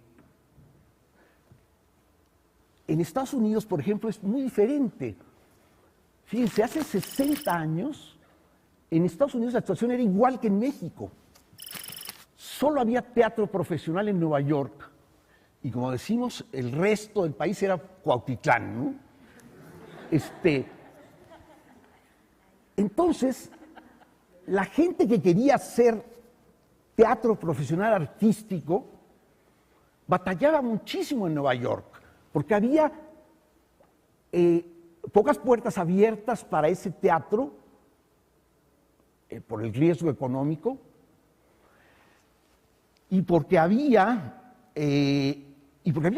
Estados Unidos, por ejemplo, es muy diferente. Fíjense, hace 60 años, en Estados Unidos la situación era igual que en México. Solo había teatro profesional en Nueva York. Y como decimos, el resto del país era Cuautitlán, ¿no? Entonces, la gente que quería hacer teatro profesional artístico batallaba muchísimo en Nueva York, porque había pocas puertas abiertas para ese teatro por el riesgo económico y porque había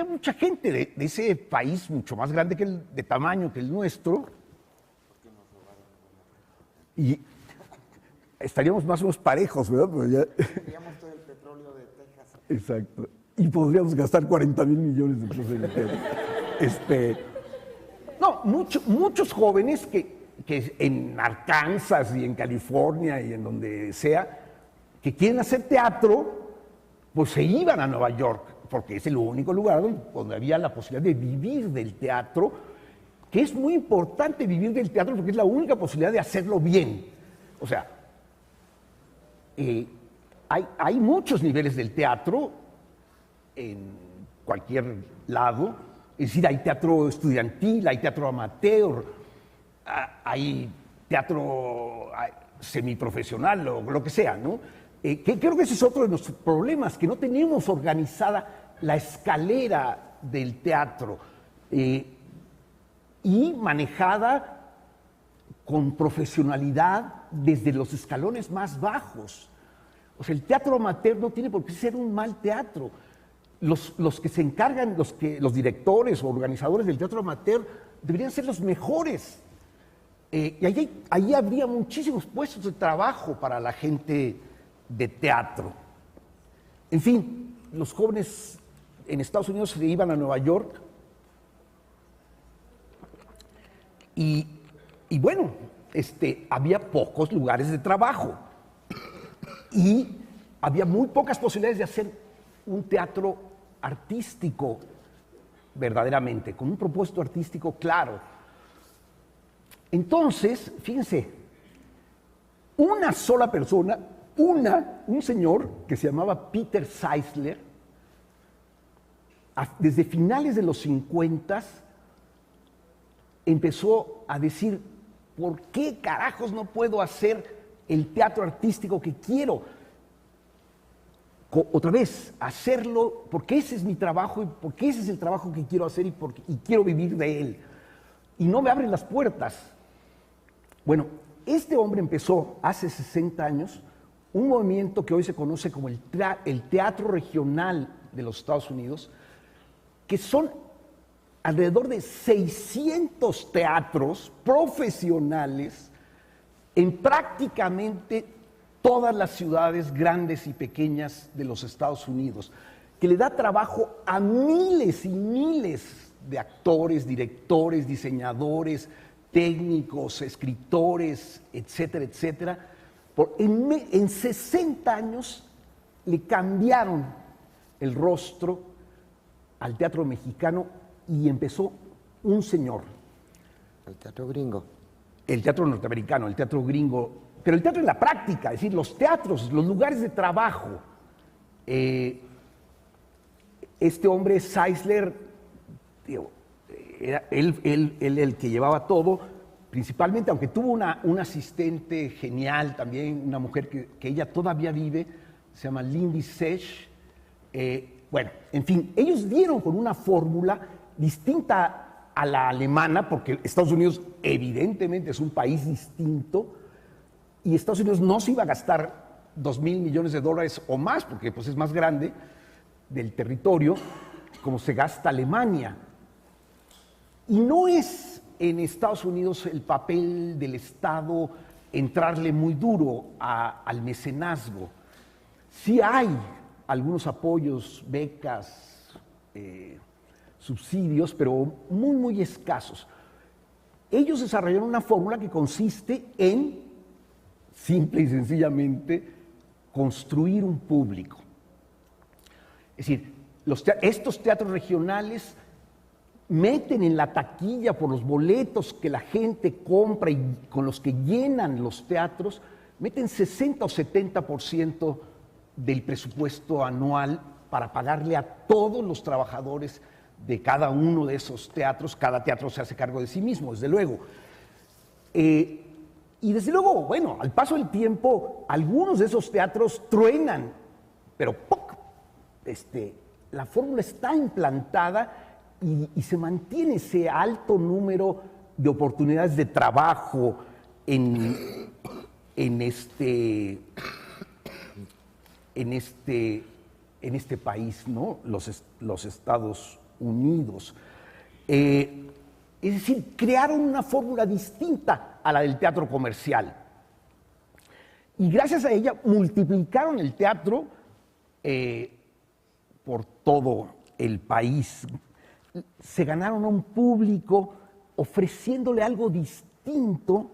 mucha gente de ese país mucho más grande de tamaño que el nuestro. Y estaríamos más o menos parejos, ¿verdad? Pero ya... Tendríamos todo el petróleo de Texas. Exacto. Y podríamos gastar 40,000 millones de pesos en el No, muchos jóvenes que en Arkansas y en California y en donde sea, que quieren hacer teatro, pues se iban a Nueva York, porque es el único lugar donde había la posibilidad de vivir del teatro, que es muy importante vivir del teatro porque es la única posibilidad de hacerlo bien. O sea, hay muchos niveles del teatro en cualquier lado, es decir, hay teatro estudiantil, hay teatro amateur, hay teatro semiprofesional o lo que sea, ¿no? Creo que ese es otro de nuestros problemas, que no tenemos organizada la escalera del teatro y manejada con profesionalidad desde los escalones más bajos. O sea, el teatro amateur no tiene por qué ser un mal teatro. Los que se encargan, los directores o organizadores del teatro amateur deberían ser los mejores. Y ahí habría muchísimos puestos de trabajo para la gente de teatro. En fin, los jóvenes en Estados Unidos se iban a Nueva York y bueno, había pocos lugares de trabajo y había muy pocas posibilidades de hacer un teatro artístico verdaderamente, con un propósito artístico claro. Entonces, fíjense, una sola persona, un señor que se llamaba Peter Seisler, desde finales de los 50 empezó a decir, ¿por qué carajos no puedo hacer el teatro artístico que quiero? Otra vez, hacerlo porque ese es mi trabajo y porque ese es el trabajo que quiero hacer y quiero vivir de él. Y no me abren las puertas. Bueno, este hombre empezó hace 60 años un movimiento que hoy se conoce como el teatro regional de los Estados Unidos, que son alrededor de 600 teatros profesionales en prácticamente todas las ciudades grandes y pequeñas de los Estados Unidos, que le da trabajo a miles y miles de actores, directores, diseñadores, técnicos, escritores, etcétera, etcétera. En 60 años le cambiaron el rostro al teatro mexicano y empezó un señor. El teatro gringo. El teatro norteamericano, el teatro gringo, pero el teatro en la práctica, es decir, los teatros, los lugares de trabajo. Este hombre, Seisler, era él el que llevaba todo, principalmente, aunque tuvo un asistente genial también, una mujer que ella todavía vive, se llama Lindy Sesh. Bueno, en fin, ellos dieron con una fórmula distinta a la alemana, porque Estados Unidos evidentemente es un país distinto, y Estados Unidos no se iba a gastar 2,000 millones de dólares o más, porque pues, es más grande del territorio, como se gasta Alemania. Y no es en Estados Unidos el papel del Estado entrarle muy duro al mecenazgo. Sí hay algunos apoyos, becas, subsidios, pero muy, muy escasos. Ellos desarrollaron una fórmula que consiste en, simple y sencillamente, construir un público. Es decir, estos teatros regionales meten en la taquilla por los boletos que la gente compra y con los que llenan los teatros, meten 60 o 70% del presupuesto anual para pagarle a todos los trabajadores de cada uno de esos teatros. Cada teatro se hace cargo de sí mismo, desde luego. Y desde luego, bueno, al paso del tiempo, algunos de esos teatros truenan, pero ¡poc! La fórmula está implantada y se mantiene ese alto número de oportunidades de trabajo en este país, ¿no? Los Estados Unidos. Es decir, crearon una fórmula distinta a la del teatro comercial. Y gracias a ella multiplicaron el teatro por todo el país. Se ganaron a un público ofreciéndole algo distinto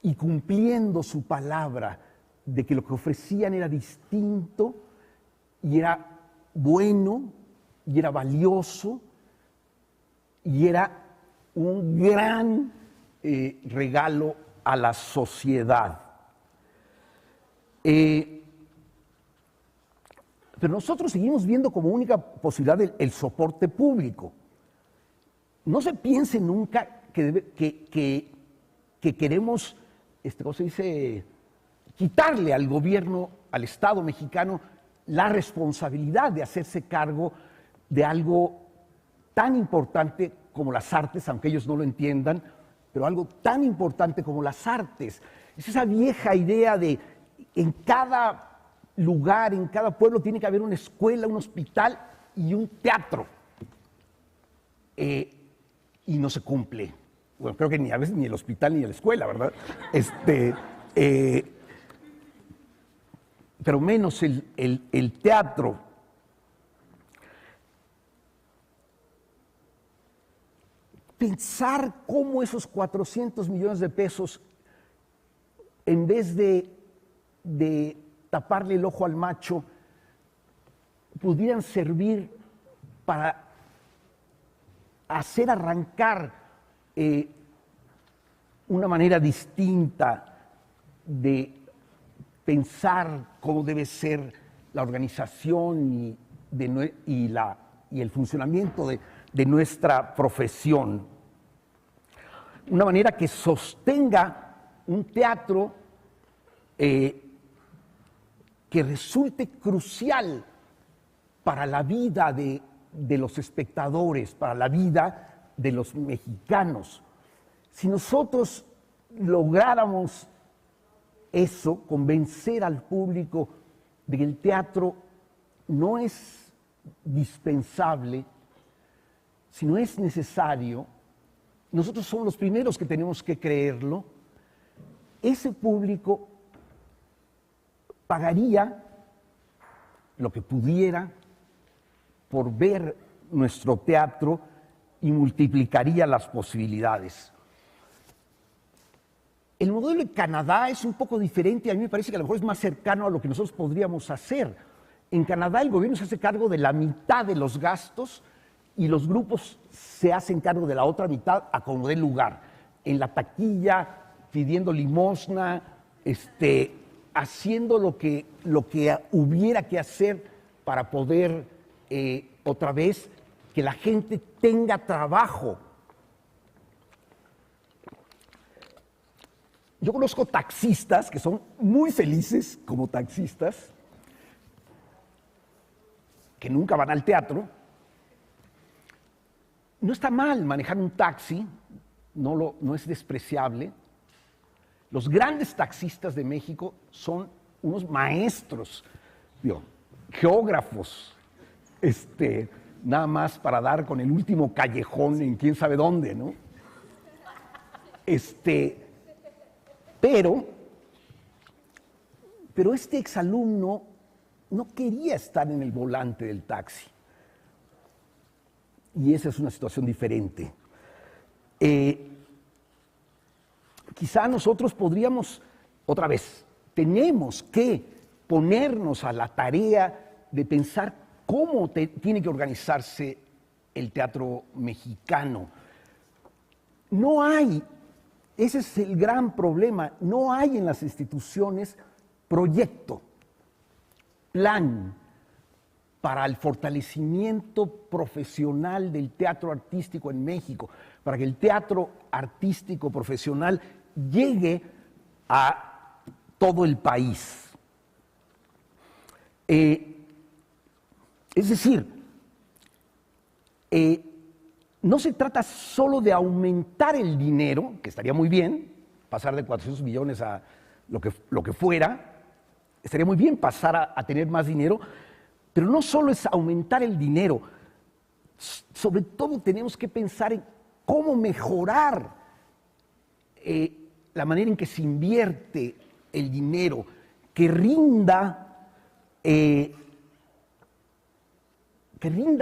y cumpliendo su palabra de que lo que ofrecían era distinto y era bueno y era valioso y era un gran regalo a la sociedad. Pero nosotros seguimos viendo como única posibilidad el soporte público. No se piense nunca que queremos, ¿cómo se dice?, quitarle al gobierno, al Estado mexicano, la responsabilidad de hacerse cargo de algo tan importante como las artes, aunque ellos no lo entiendan, pero algo tan importante como las artes. Es esa vieja idea de en cada lugar, en cada pueblo tiene que haber una escuela, un hospital y un teatro. Y no se cumple. Bueno, creo que ni a veces ni el hospital ni la escuela, ¿verdad? Pero menos el teatro. Pensar cómo esos 400 millones de pesos, en vez de taparle el ojo al macho, pudieran servir para hacer arrancar una manera distinta de pensar cómo debe ser la organización y el funcionamiento de nuestra profesión. Una manera que sostenga un teatro que resulte crucial para la vida de los espectadores, para la vida de los mexicanos. Si nosotros lográramos eso, convencer al público de que el teatro no es dispensable, sino es necesario, nosotros somos los primeros que tenemos que creerlo, ese público pagaría lo que pudiera por ver nuestro teatro y multiplicaría las posibilidades. El modelo de Canadá es un poco diferente, a mí me parece que a lo mejor es más cercano a lo que nosotros podríamos hacer. En Canadá el gobierno se hace cargo de la mitad de los gastos y los grupos se hacen cargo de la otra mitad a como dé lugar. En la taquilla, pidiendo limosna, haciendo lo que hubiera que hacer para poder otra vez que la gente tenga trabajo. Yo conozco taxistas que son muy felices como taxistas, que nunca van al teatro. No está mal manejar un taxi, no es despreciable. Los grandes taxistas de México son unos maestros, geógrafos, nada más para dar con el último callejón en quién sabe dónde, ¿no? Pero este exalumno no quería estar en el volante del taxi. y esa es una situación diferente. Quizá nosotros podríamos, otra vez, tenemos que ponernos a la tarea de pensar cómo tiene que organizarse el teatro mexicano. No hay, ese es el gran problema, no hay en las instituciones proyecto, plan para el fortalecimiento profesional del teatro artístico en México, para que el teatro artístico profesional llegue a todo el país. Es decir, no se trata solo de aumentar el dinero, que estaría muy bien, pasar de 400 millones a lo que fuera, estaría muy bien pasar a tener más dinero, pero no solo es aumentar el dinero, sobre todo tenemos que pensar en cómo mejorar la manera en que se invierte el dinero, que rinda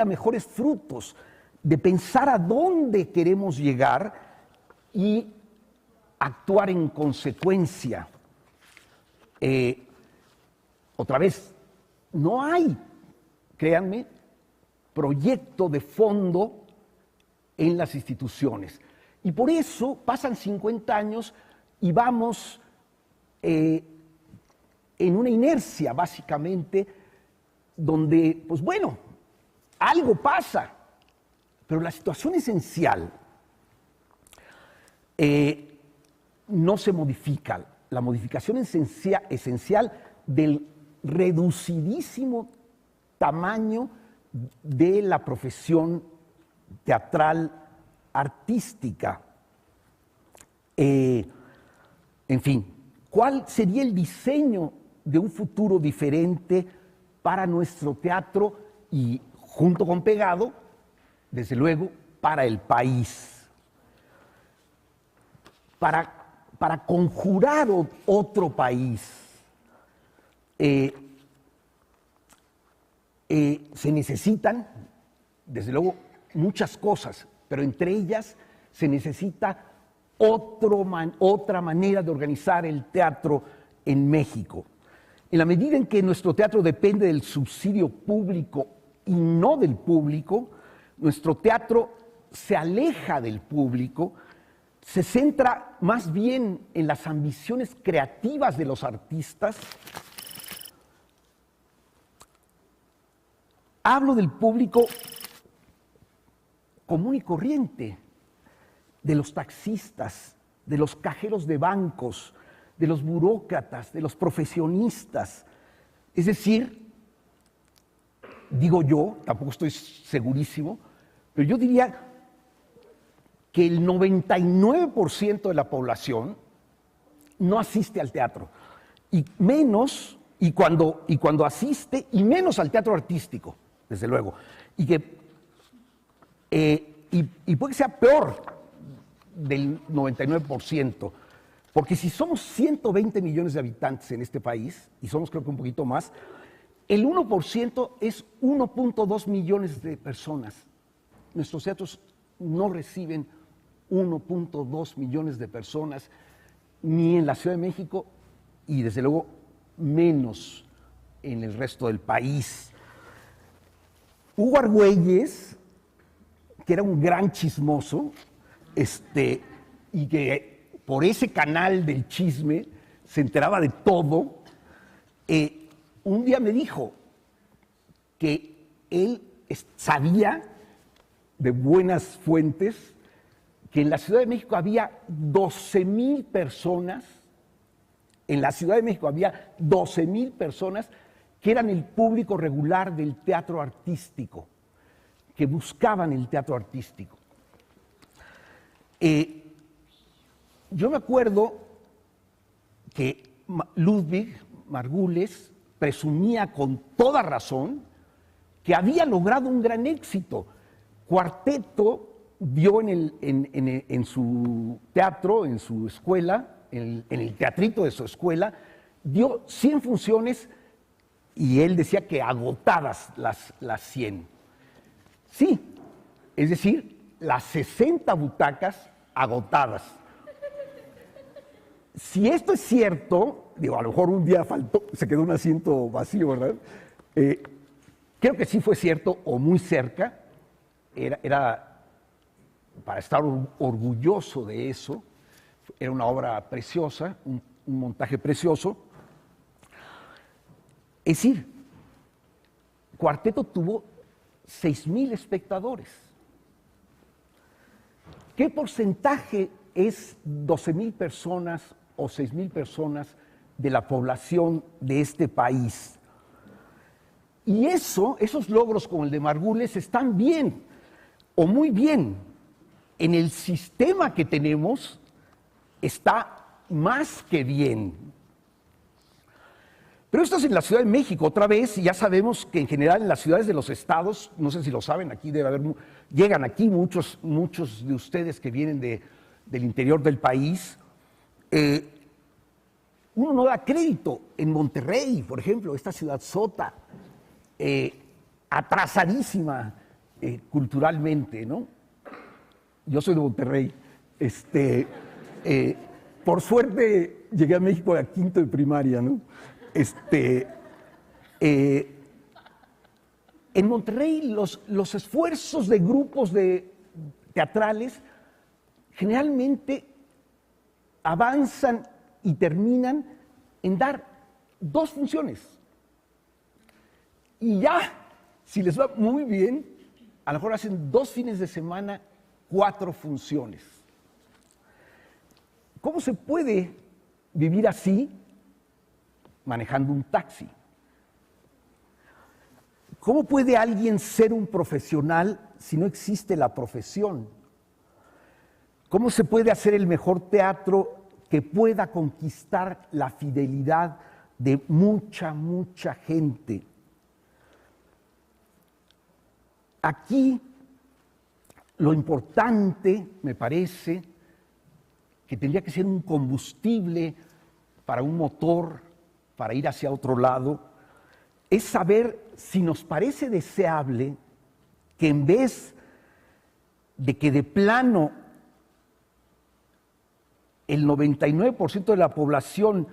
mejores frutos, de pensar a dónde queremos llegar y actuar en consecuencia. Otra vez, no hay, créanme, proyecto de fondo en las instituciones. Y por eso pasan 50 años y vamos en una inercia, básicamente, donde, pues bueno, algo pasa, pero la situación esencial no se modifica. La modificación esencial del reducidísimo tamaño de la profesión teatral artística. En fin, ¿cuál sería el diseño de un futuro diferente para nuestro teatro y, junto con pegado, desde luego, para el país? Para conjurar otro país, se necesitan, desde luego, muchas cosas, pero entre ellas se necesita otra manera de organizar el teatro en México. En la medida en que nuestro teatro depende del subsidio público y no del público, nuestro teatro se aleja del público, se centra más bien en las ambiciones creativas de los artistas. Hablo del público común y corriente, de los taxistas, de los cajeros de bancos, de los burócratas, de los profesionistas. Es decir, digo yo, tampoco estoy segurísimo, pero yo diría que el 99% de la población no asiste al teatro, y cuando asiste, y menos al teatro artístico, desde luego, y puede que sea peor del 99%, porque si somos 120 millones de habitantes en este país, y somos creo que un poquito más, el 1% es 1.2 millones de personas. Nuestros teatros no reciben 1.2 millones de personas, ni en la Ciudad de México, y desde luego menos en el resto del país. Hugo Argüelles, que era un gran chismoso, y que por ese canal del chisme se enteraba de todo, un día me dijo que él sabía de buenas fuentes que en la Ciudad de México había 12,000 personas, en la Ciudad de México había 12,000 personas que eran el público regular del teatro artístico, que buscaban el teatro artístico. Yo me acuerdo que Ludwig Margules presumía con toda razón que había logrado un gran éxito. Cuarteto dio en su teatro, en su escuela, en el teatrito de su escuela, dio 100 funciones y él decía que agotadas las 100. Sí, Es decir, las 60 butacas agotadas. Si esto es cierto, digo, a lo mejor un día faltó, se quedó un asiento vacío, ¿verdad? Creo que sí fue cierto o muy cerca. Era para estar orgulloso de eso. Era una obra preciosa, un montaje precioso. Es decir, Cuarteto tuvo 6,000 espectadores. ¿Qué porcentaje es 12,000 personas o 6,000 personas de la población de este país? Y esos logros como el de Margules están bien o muy bien. En el sistema que tenemos está más que bien. Pero esto es en la Ciudad de México, otra vez, y ya sabemos que en general en las ciudades de los estados, no sé si lo saben, aquí debe haber, llegan aquí muchos de ustedes que vienen del interior del país. Uno no da crédito. En Monterrey, por ejemplo, esta ciudad sota, atrasadísima culturalmente, ¿no? Yo soy de Monterrey. Por suerte llegué a México a quinto de primaria, ¿no? En Monterrey los esfuerzos de grupos teatrales generalmente avanzan y terminan en dar 2 funciones. Y ya, si les va muy bien, a lo mejor hacen 2 fines de semana, 4 funciones. ¿Cómo se puede vivir así manejando un taxi? ¿Cómo puede alguien ser un profesional si no existe la profesión? ¿Cómo se puede hacer el mejor teatro que pueda conquistar la fidelidad de mucha gente? Aquí lo importante, me parece, que tendría que ser un combustible para un motor, para ir hacia otro lado, es saber si nos parece deseable que en vez de que de plano el 99% de la población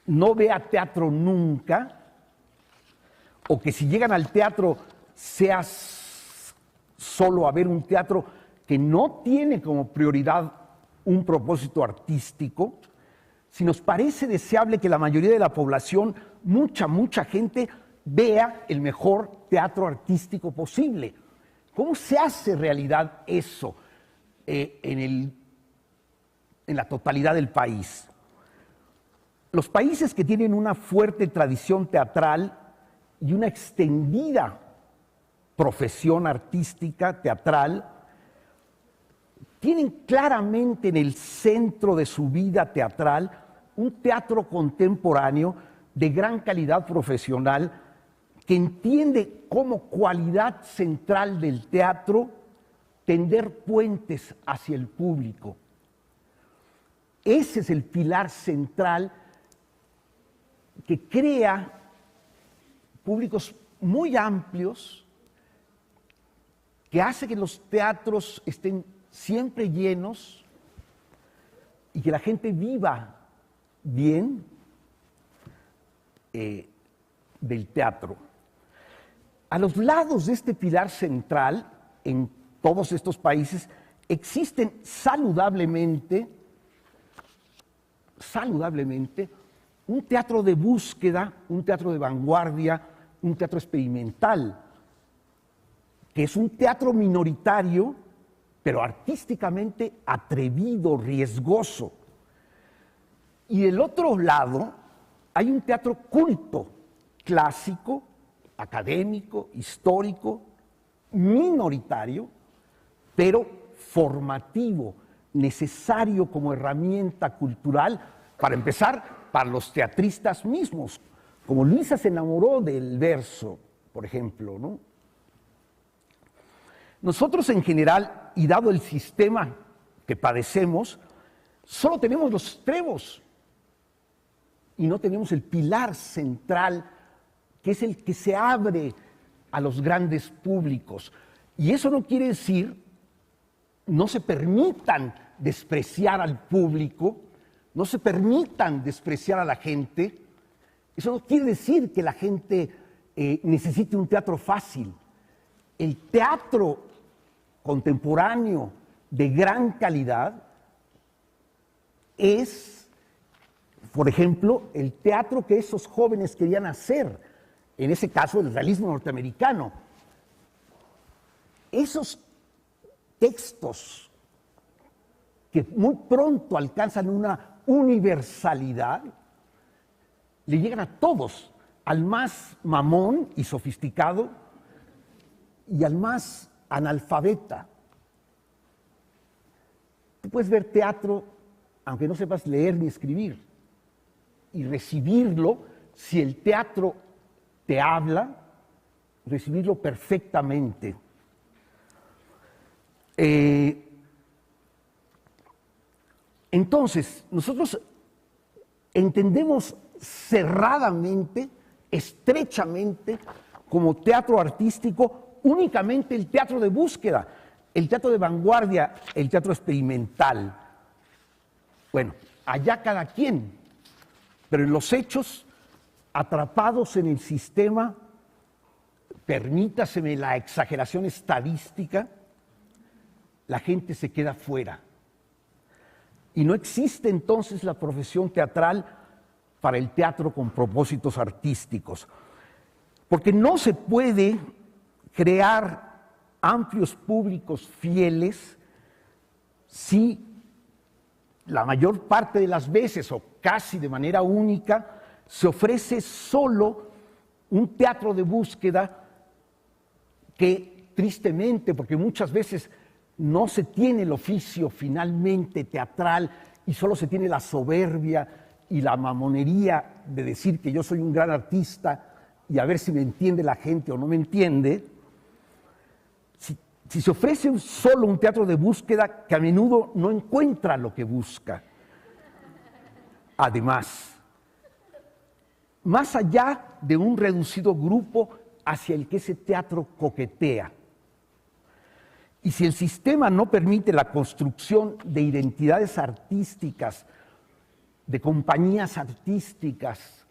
no vea teatro nunca, o que si llegan al teatro sea solo a ver un teatro que no tiene como prioridad un propósito artístico, si nos parece deseable que la mayoría de la población, mucha gente, vea el mejor teatro artístico posible. ¿Cómo se hace realidad eso en la totalidad del país? Los países que tienen una fuerte tradición teatral y una extendida profesión artística, teatral, tienen claramente en el centro de su vida teatral un teatro contemporáneo de gran calidad profesional que entiende como cualidad central del teatro tender puentes hacia el público. Ese es el pilar central que crea públicos muy amplios, que hace que los teatros estén siempre llenos y que la gente viva bien del teatro. A los lados de este pilar central, en todos estos países, existen saludablemente un teatro de búsqueda, un teatro de vanguardia, un teatro experimental, que es un teatro minoritario, pero artísticamente atrevido, riesgoso. Y del otro lado hay un teatro culto, clásico, académico, histórico, minoritario, pero formativo, necesario como herramienta cultural, para empezar, para los teatristas mismos. Como Luisa se enamoró del verso, por ejemplo, ¿no? Nosotros en general, y dado el sistema que padecemos, solo tenemos los estribos y no tenemos el pilar central, que es el que se abre a los grandes públicos. Y eso no quiere decir, no se permitan despreciar al público, no se permitan despreciar a la gente. Eso no quiere decir que la gente necesite un teatro fácil. El teatro contemporáneo de gran calidad es, por ejemplo, el teatro que esos jóvenes querían hacer, en ese caso el realismo norteamericano. Esos textos que muy pronto alcanzan una universalidad, le llegan a todos, al más mamón y sofisticado y al más analfabeta. Tú puedes ver teatro aunque no sepas leer ni escribir, y recibirlo, si el teatro te habla, recibirlo perfectamente. Entonces, nosotros entendemos cerradamente, estrechamente, como teatro artístico, únicamente el teatro de búsqueda, el teatro de vanguardia, el teatro experimental. Bueno, allá cada quien, pero en los hechos, atrapados en el sistema, permítaseme la exageración estadística, la gente se queda fuera. Y no existe entonces la profesión teatral para el teatro con propósitos artísticos, porque no se puede crear amplios públicos fieles si la mayor parte de las veces, o casi de manera única, se ofrece solo un teatro de búsqueda que, tristemente, porque muchas veces no se tiene el oficio finalmente teatral y solo se tiene la soberbia y la mamonería de decir que yo soy un gran artista y a ver si me entiende la gente o no me entiende. Si se ofrece solo un teatro de búsqueda, que a menudo no encuentra lo que busca. Además, más allá de un reducido grupo hacia el que ese teatro coquetea, y si el sistema no permite la construcción de identidades artísticas, de compañías artísticas,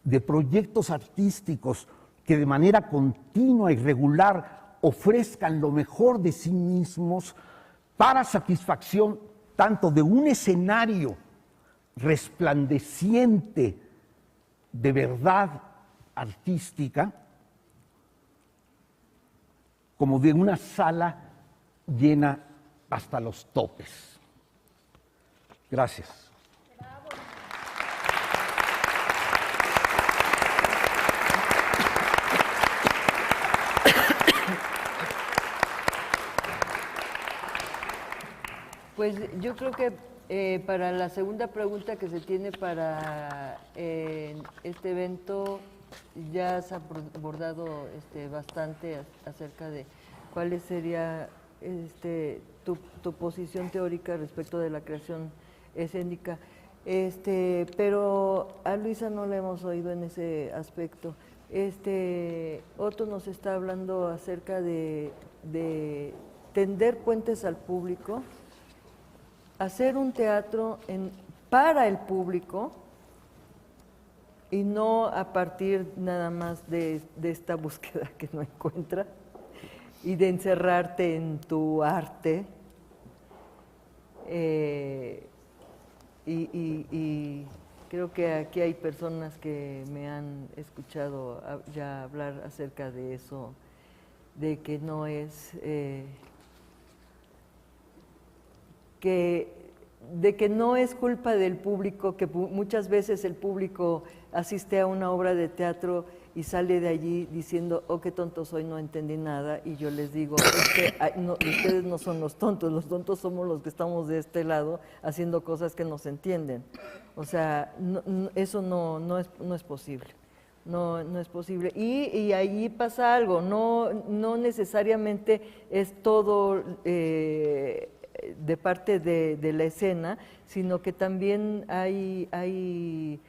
de proyectos artísticos que de manera continua y regular ofrezcan lo mejor de sí mismos para satisfacción tanto de un escenario resplandeciente de verdad artística, como de una sala llena hasta los topes. Gracias. Pues yo creo que para la segunda pregunta que se tiene para este evento ya has abordado bastante acerca de cuál sería tu posición teórica respecto de la creación escénica. Pero a Luisa no la hemos oído en ese aspecto. Otto nos está hablando acerca de tender puentes al público, hacer un teatro para el público y no a partir nada más de esta búsqueda que no encuentra y de encerrarte en tu arte. Y creo que aquí hay personas que me han escuchado ya hablar acerca de eso, de que no es... de que no es culpa del público, que muchas veces el público asiste a una obra de teatro y sale de allí diciendo, oh, qué tonto soy, no entendí nada, y yo les digo, ustedes no son los tontos somos los que estamos de este lado haciendo cosas que no se entienden. O sea, eso no es posible. No es posible. Y ahí pasa algo, no necesariamente es todo... de parte de la escena, sino que también hay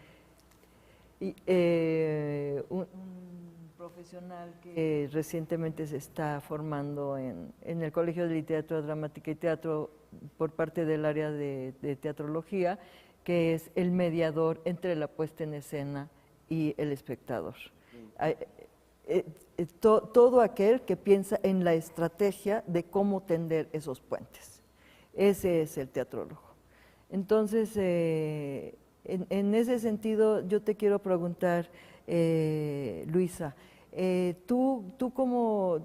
un profesional que recientemente se está formando en el Colegio de Literatura Dramática y Teatro por parte del área de teatrología, que es el mediador entre la puesta en escena y el espectador. Todo aquel que piensa en la estrategia de cómo tender esos puentes. Ese es el teatrólogo. Entonces, en ese sentido, yo te quiero preguntar, Luisa, tú como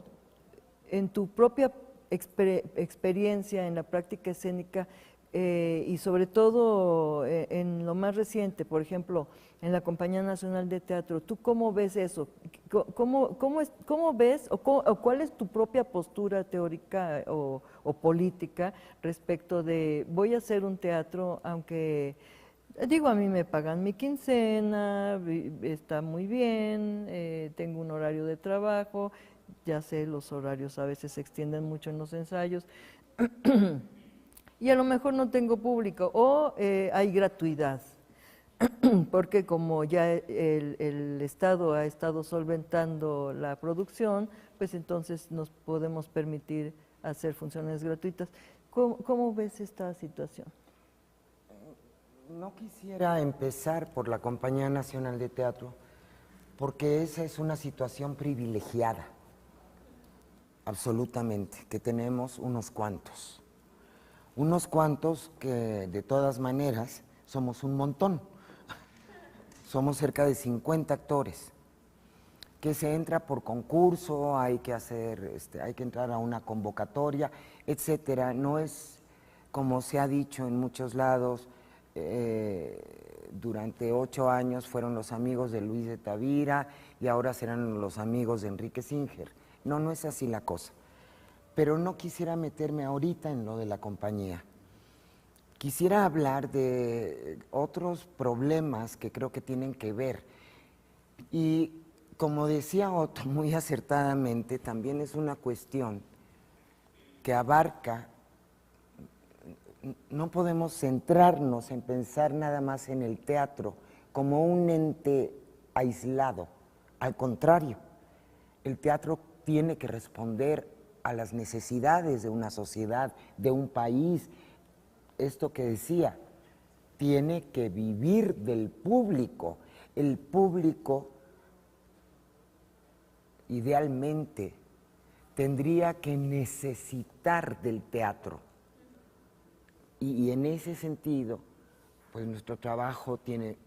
en tu propia experiencia en la práctica escénica y sobre todo en lo más reciente, por ejemplo, en la Compañía Nacional de Teatro, ¿tú cómo ves eso? ¿Cómo ves o cuál es tu propia postura teórica o política respecto de voy a hacer un teatro aunque... Digo, a mí me pagan mi quincena, está muy bien, tengo un horario de trabajo, ya sé, los horarios a veces se extienden mucho en los ensayos, y a lo mejor no tengo público, o hay gratuidad, porque como ya el Estado ha estado solventando la producción, pues entonces nos podemos permitir hacer funciones gratuitas. ¿Cómo ves esta situación? No quisiera empezar por la Compañía Nacional de Teatro, porque esa es una situación privilegiada, absolutamente, que tenemos unos cuantos que de todas maneras somos un montón, somos cerca de 50 actores, que se entra por concurso, hay que entrar a una convocatoria, etcétera. No es, como se ha dicho en muchos lados, durante 8 años fueron los amigos de Luis de Tavira y ahora serán los amigos de Enrique Singer. No, no es así la cosa. Pero no quisiera meterme ahorita en lo de la compañía. Quisiera hablar de otros problemas que creo que tienen que ver. Y como decía Otto muy acertadamente, también es una cuestión que abarca. No podemos centrarnos en pensar nada más en el teatro como un ente aislado. Al contrario, el teatro tiene que responder a las necesidades de una sociedad, de un país. Esto que decía, tiene que vivir del público. El público, idealmente, tendría que necesitar del teatro. Y en ese sentido, pues nuestro trabajo tiene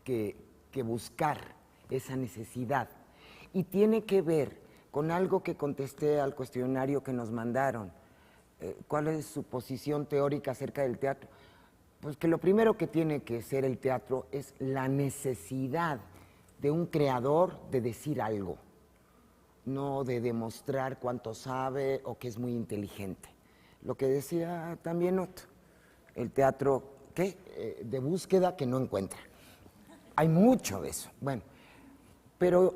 que buscar esa necesidad. Y tiene que ver con algo que contesté al cuestionario que nos mandaron. ¿Cuál es su posición teórica acerca del teatro? Pues que lo primero que tiene que ser el teatro es la necesidad de un creador de decir algo, no de demostrar cuánto sabe o que es muy inteligente. Lo que decía también Otto, el teatro de búsqueda que no encuentra. Hay mucho de eso. Bueno, pero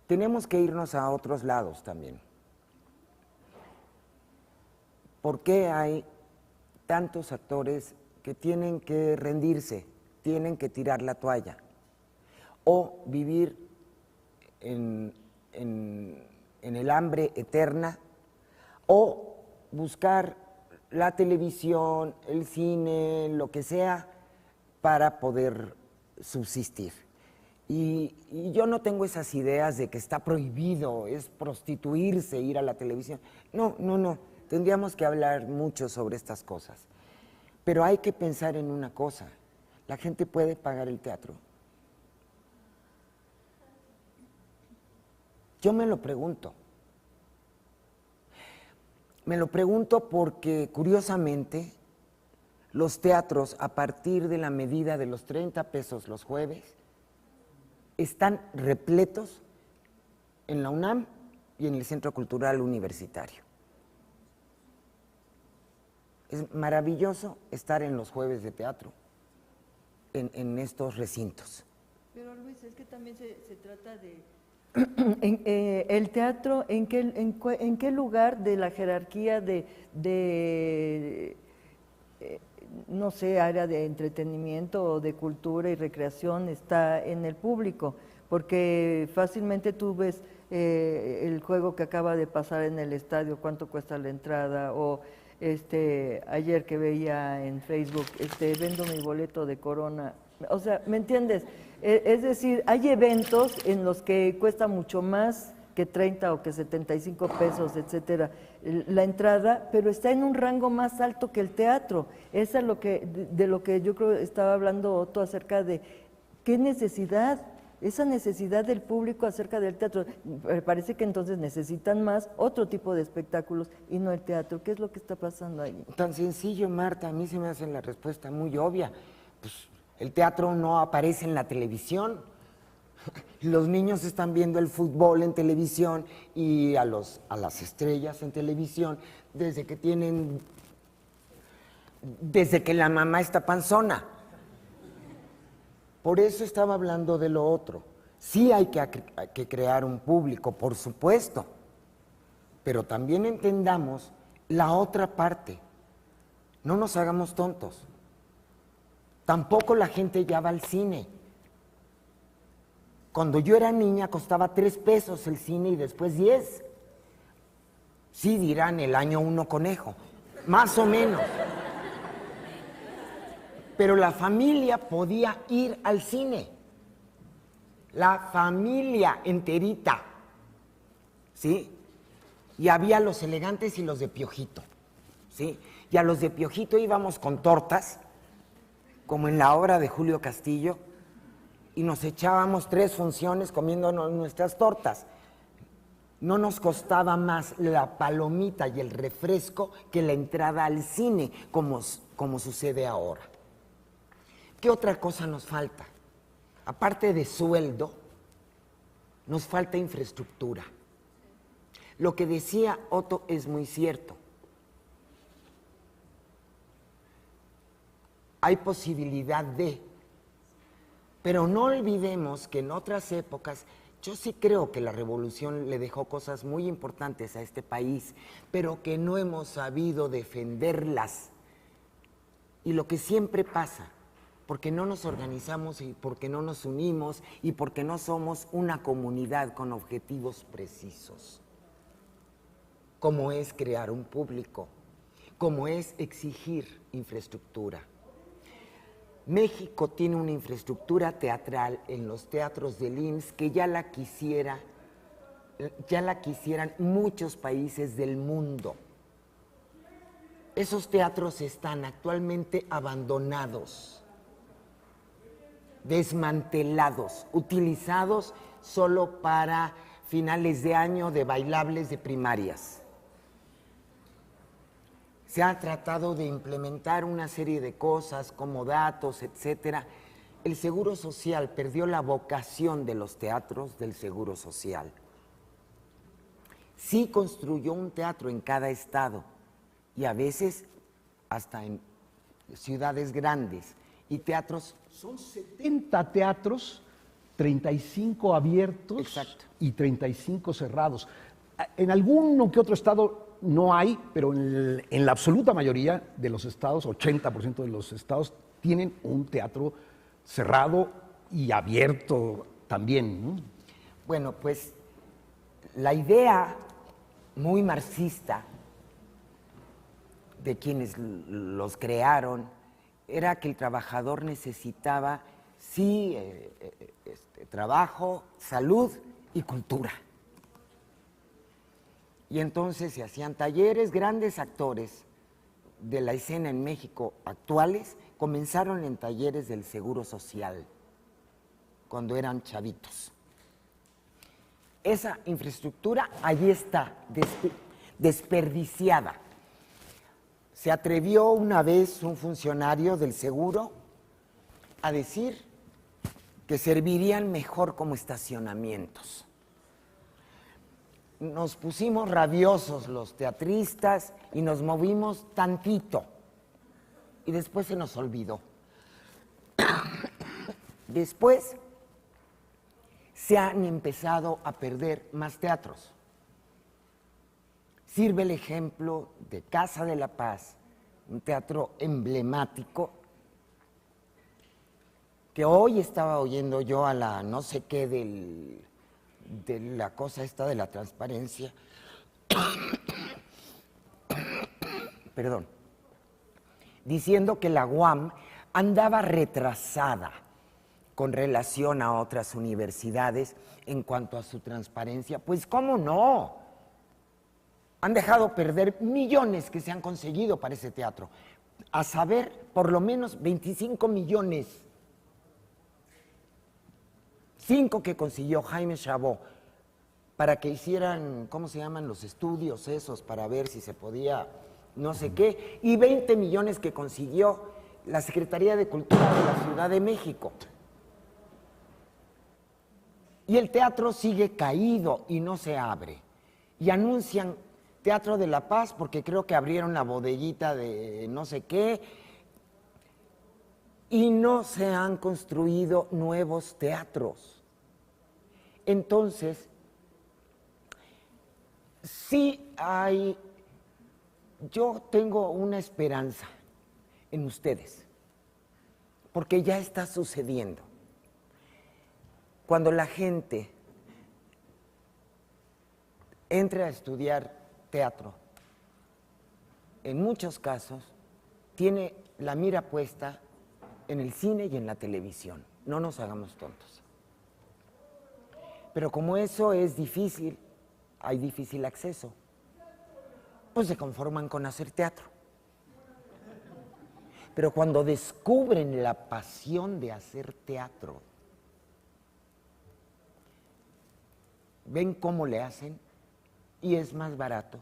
tenemos que irnos a otros lados también. ¿Por qué hay tantos actores que tienen que rendirse, tienen que tirar la toalla o vivir en el hambre eterna o buscar la televisión, el cine, lo que sea, para poder subsistir? Y yo no tengo esas ideas de que está prohibido, es prostituirse, ir a la televisión. No. Tendríamos que hablar mucho sobre estas cosas. Pero hay que pensar en una cosa, la gente puede pagar el teatro. Yo me lo pregunto. Me lo pregunto porque, curiosamente, los teatros, a partir de la medida de los 30 pesos los jueves, están repletos en la UNAM y en el Centro Cultural Universitario. Es maravilloso estar en los jueves de teatro, en estos recintos. Pero Luis, es que también se trata de el teatro, ¿en qué lugar de la jerarquía no sé, área de entretenimiento o de cultura y recreación está en el público? porque fácilmente tú ves el juego que acaba de pasar en el estadio, cuánto cuesta la entrada, o ayer que veía en Facebook, vendo mi boleto de Corona, o sea, ¿me entiendes? Es decir, hay eventos en los que cuesta mucho más que 30 o que 75 pesos, etcétera, la entrada, pero está en un rango más alto que el teatro. Eso es de lo que yo creo estaba hablando Otto acerca de qué necesidad, esa necesidad del público acerca del teatro. Parece que entonces necesitan más otro tipo de espectáculos y no el teatro. ¿Qué es lo que está pasando ahí? Tan sencillo, Marta, a mí se me hace la respuesta muy obvia. Pues el teatro no aparece en la televisión. Los niños están viendo el fútbol en televisión y a las estrellas en televisión desde que la mamá está panzona. Por eso estaba hablando de lo otro. Sí hay que crear un público, por supuesto, pero también entendamos la otra parte. No nos hagamos tontos. Tampoco la gente ya va al cine. Cuando yo era niña costaba 3 pesos el cine y después 10. Sí dirán el año 1 conejo, más o menos. Pero la familia podía ir al cine. La familia enterita. ¿Sí? Y había los elegantes y los de Piojito. ¿Sí? Y a los de Piojito íbamos con tortas, como en la obra de Julio Castillo, y nos echábamos 3 funciones comiéndonos nuestras tortas. No nos costaba más la palomita y el refresco que la entrada al cine, como sucede ahora. ¿Qué otra cosa nos falta? Aparte de sueldo, nos falta infraestructura. Lo que decía Otto es muy cierto. Hay posibilidad de, pero no olvidemos que en otras épocas, yo sí creo que la revolución le dejó cosas muy importantes a este país, pero que no hemos sabido defenderlas. Y lo que siempre pasa, porque no nos organizamos y porque no nos unimos y porque no somos una comunidad con objetivos precisos, como es crear un público, como es exigir infraestructura. México tiene una infraestructura teatral en los teatros del IMSS que ya la quisieran muchos países del mundo. Esos teatros están actualmente abandonados, desmantelados, utilizados solo para finales de año de bailables de primarias. Se ha tratado de implementar una serie de cosas como datos, etcétera. El Seguro Social perdió la vocación de los teatros del Seguro Social. Sí construyó un teatro en cada estado y a veces hasta en ciudades grandes. Y teatros... Son 70 teatros, 35 abiertos. Exacto. Y 35 cerrados. En alguno que otro estado no hay, pero en la absoluta mayoría de los estados, 80% de los estados, tienen un teatro cerrado y abierto también, ¿no? Bueno, pues la idea muy marxista de quienes los crearon era que el trabajador necesitaba, sí, trabajo, salud y cultura. Y entonces se hacían talleres, grandes actores de la escena en México actuales comenzaron en talleres del Seguro Social, cuando eran chavitos. Esa infraestructura allí está, desperdiciada. Se atrevió una vez un funcionario del seguro a decir que servirían mejor como estacionamientos. Nos pusimos rabiosos los teatristas y nos movimos tantito y después se nos olvidó. Después se han empezado a perder más teatros. Sirve el ejemplo de Casa de la Paz, un teatro emblemático que hoy estaba oyendo yo a la no sé qué de la cosa esta de la transparencia, perdón, diciendo que la UAM andaba retrasada con relación a otras universidades en cuanto a su transparencia. Pues cómo no, han dejado perder millones que se han conseguido para ese teatro, a saber, por lo menos 25 millones. 5 que consiguió Jaime Chabot para que hicieran, ¿cómo se llaman los estudios esos? Para ver si se podía no sé qué, y 20 millones que consiguió la Secretaría de Cultura de la Ciudad de México. Y el teatro sigue caído y no se abre. Y anuncian Teatro de la Paz porque creo que abrieron la bodeguita de no sé qué, y no se han construido nuevos teatros. Entonces, sí hay, yo tengo una esperanza en ustedes, porque ya está sucediendo. Cuando la gente entre a estudiar teatro, en muchos casos tiene la mira puesta en el cine y en la televisión. No nos hagamos tontos. Pero como eso es difícil, hay difícil acceso, pues se conforman con hacer teatro. Pero cuando descubren la pasión de hacer teatro, ven cómo le hacen y es más barato.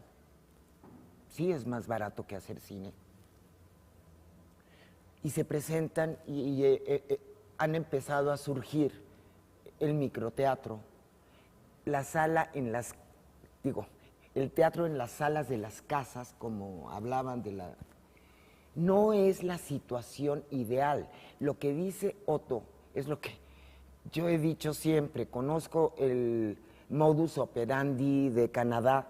Sí, es más barato que hacer cine. Y se presentan y han empezado a surgir el microteatro, la sala en las, el teatro en las salas de las casas, como hablaban de la... No es la situación ideal. Lo que dice Otto es lo que yo he dicho siempre. Conozco el modus operandi de Canadá,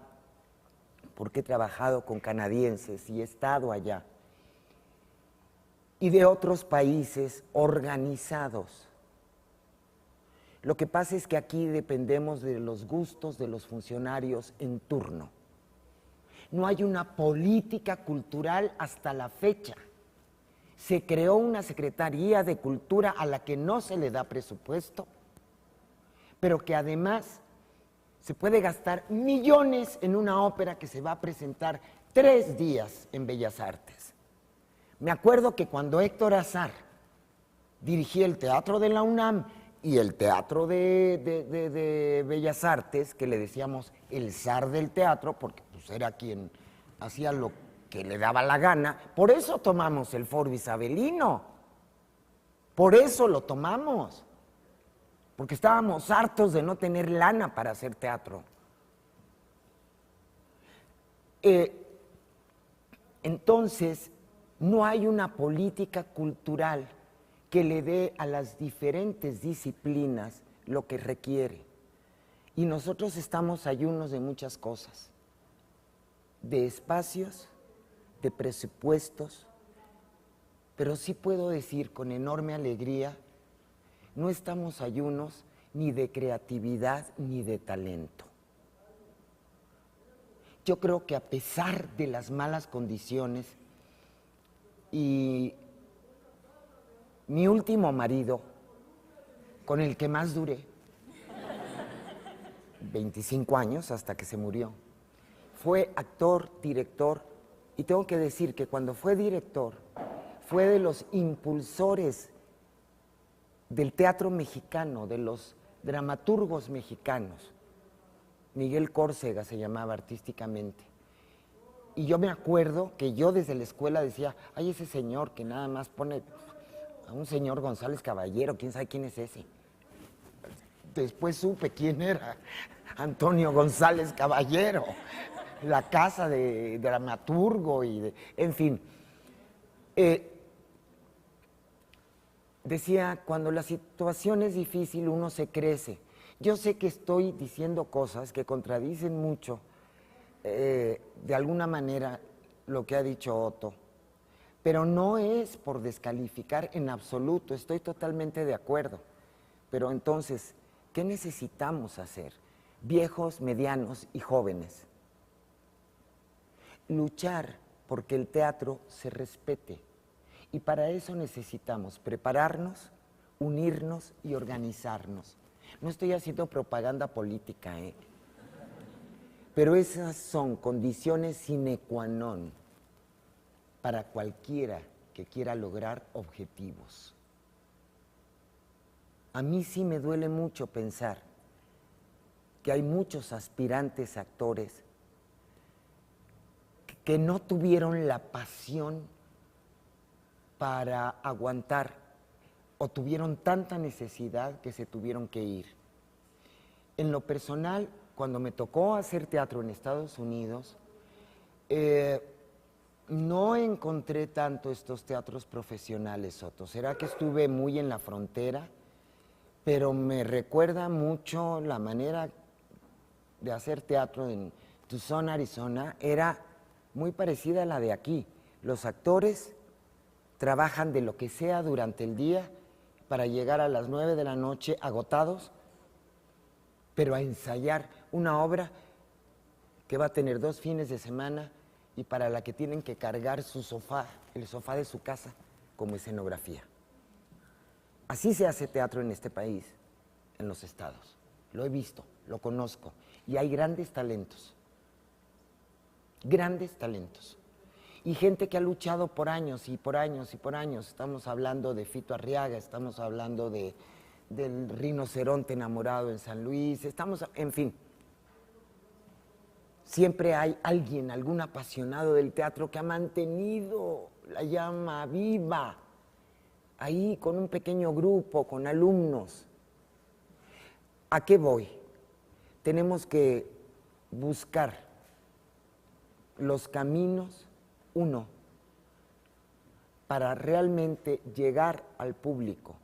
porque he trabajado con canadienses y he estado allá, y de otros países organizados. Lo que pasa es que aquí dependemos de los gustos de los funcionarios en turno. No hay una política cultural hasta la fecha. Se creó una Secretaría de Cultura a la que no se le da presupuesto, pero que además se puede gastar millones en una ópera que se va a presentar 3 días en Bellas Artes. Me acuerdo que cuando Héctor Azar dirigía el Teatro de la UNAM y el Teatro de Bellas Artes, que le decíamos el zar del teatro, porque pues, era quien hacía lo que le daba la gana, por eso tomamos el Foro Isabelino, por eso lo tomamos, porque estábamos hartos de no tener lana para hacer teatro. Entonces, no hay una política cultural que le dé a las diferentes disciplinas lo que requiere. Y nosotros estamos ayunos de muchas cosas, de espacios, de presupuestos, pero sí puedo decir con enorme alegría, no estamos ayunos ni de creatividad ni de talento. Yo creo que a pesar de las malas condiciones, y mi último marido, con el que más duré, 25 años hasta que se murió, fue actor, director, y tengo que decir que cuando fue director, fue de los impulsores del teatro mexicano, de los dramaturgos mexicanos. Miguel Córcega se llamaba artísticamente. Y yo me acuerdo que yo desde la escuela decía, ay, ese señor que nada más pone a un señor González Caballero, quién sabe quién es ese. Después supe quién era Antonio González Caballero, la casa de dramaturgo y de, en fin. Decía, cuando la situación es difícil uno se crece. Yo sé que estoy diciendo cosas que contradicen mucho de alguna manera lo que ha dicho Otto, Pero no es por descalificar en absoluto, estoy totalmente de acuerdo. Pero entonces, ¿qué necesitamos hacer? Viejos, medianos y jóvenes. Luchar porque el teatro se respete. Y para eso necesitamos prepararnos, unirnos y organizarnos. No estoy haciendo propaganda política, pero esas son condiciones sine qua non para cualquiera que quiera lograr objetivos. A mí sí me duele mucho pensar que hay muchos aspirantes actores que no tuvieron la pasión para aguantar o tuvieron tanta necesidad que se tuvieron que ir. En lo personal, cuando me tocó hacer teatro en Estados Unidos, no encontré tanto estos teatros profesionales, Soto. Será que estuve muy en la frontera, pero me recuerda mucho la manera de hacer teatro en Tucson, Arizona, era muy parecida a la de aquí. Los actores trabajan de lo que sea durante el día para llegar a las 9 de la noche agotados, pero a ensayar una obra que va a tener 2 fines de semana y para la que tienen que cargar su sofá, el sofá de su casa, como escenografía. Así se hace teatro en este país, en los estados. Lo he visto, lo conozco, y hay grandes talentos. Grandes talentos. Y gente que ha luchado por años y por años y por años. Estamos hablando de Fito Arriaga, estamos hablando del rinoceronte enamorado en San Luis, en fin. Siempre hay alguien, algún apasionado del teatro que ha mantenido la llama viva, ahí con un pequeño grupo, con alumnos. ¿A qué voy? Tenemos que buscar los caminos, uno, para realmente llegar al público,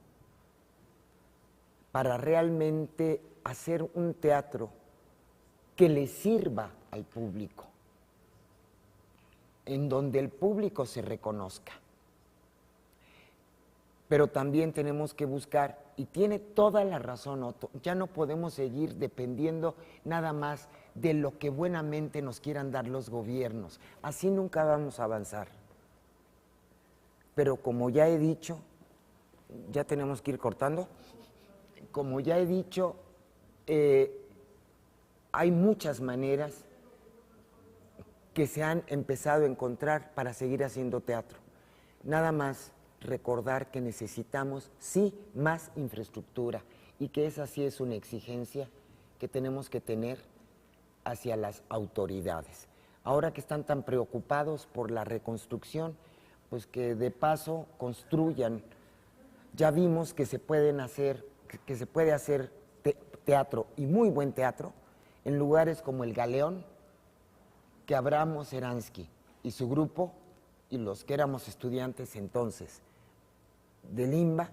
para realmente hacer un teatro que le sirva al público, en donde el público se reconozca. Pero también tenemos que buscar, y tiene toda la razón Otto, ya no podemos seguir dependiendo nada más de lo que buenamente nos quieran dar los gobiernos. Así nunca vamos a avanzar. Pero como ya he dicho, ya tenemos que ir cortando, como ya he dicho, hay muchas maneras que se han empezado a encontrar para seguir haciendo teatro. Nada más recordar que necesitamos, sí, más infraestructura y que esa sí es una exigencia que tenemos que tener hacia las autoridades. Ahora que están tan preocupados por la reconstrucción, pues que de paso construyan. Ya vimos que se puede hacer teatro y muy buen teatro en lugares como el Galeón, que Abraham Seransky y su grupo y los que éramos estudiantes entonces de Limba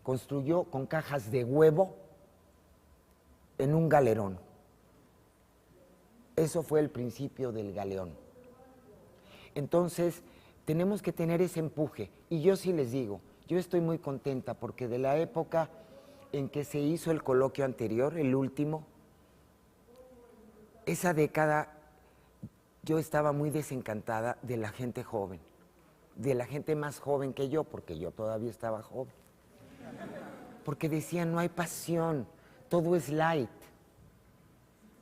construyó con cajas de huevo en un galerón. Eso fue el principio del Galeón. Entonces, tenemos que tener ese empuje. Y yo sí les digo, yo estoy muy contenta porque de la época en que se hizo el coloquio anterior, el último, esa década yo estaba muy desencantada de la gente joven, de la gente más joven que yo, porque yo todavía estaba joven. Porque decían, no hay pasión, todo es light.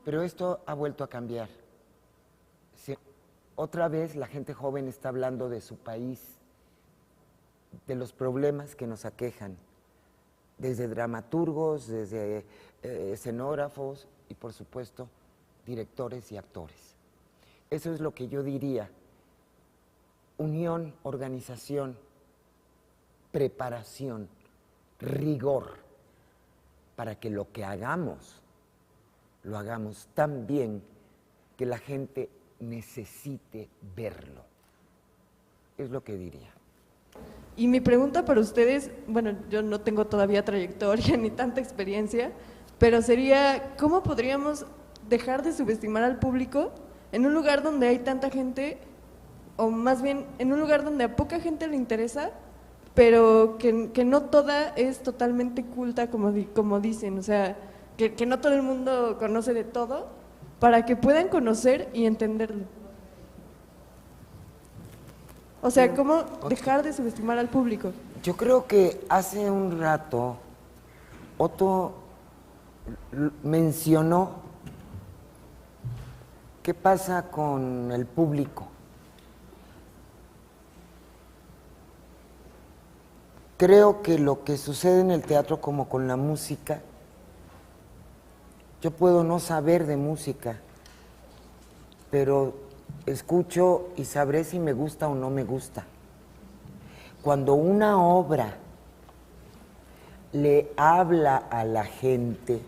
Pero esto ha vuelto a cambiar. Otra vez la gente joven está hablando de su país, de los problemas que nos aquejan, desde dramaturgos, desde escenógrafos y por supuesto directores y actores. Eso es lo que yo diría, unión, organización, preparación, rigor, para que lo que hagamos, lo hagamos tan bien que la gente necesite verlo. Es lo que diría. Y mi pregunta para ustedes, bueno, yo no tengo todavía trayectoria ni tanta experiencia, pero sería, ¿cómo podríamos dejar de subestimar al público en un lugar donde hay tanta gente o más bien en un lugar donde a poca gente le interesa, pero que no toda es totalmente culta como dicen, o sea, que no todo el mundo conoce de todo, para que puedan conocer y entenderlo. O sea, ¿cómo dejar de subestimar al público? Yo creo que hace un rato Otto mencionó qué pasa con el público. Creo que lo que sucede en el teatro, como con la música, yo puedo no saber de música, pero escucho y sabré si me gusta o no me gusta. Cuando una obra le habla a la gente,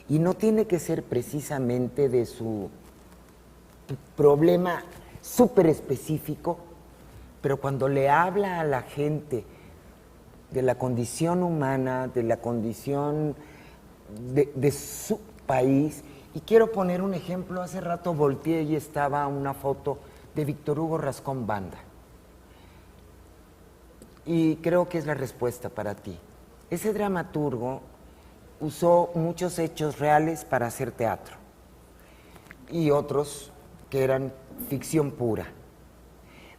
y no tiene que ser precisamente de su problema súper específico, pero cuando le habla a la gente de la condición humana, de la condición de su país. Y quiero poner un ejemplo. Hace rato volteé y estaba una foto de Víctor Hugo Rascón Banda. Y creo que es la respuesta para ti. Ese dramaturgo usó muchos hechos reales para hacer teatro y otros que eran ficción pura,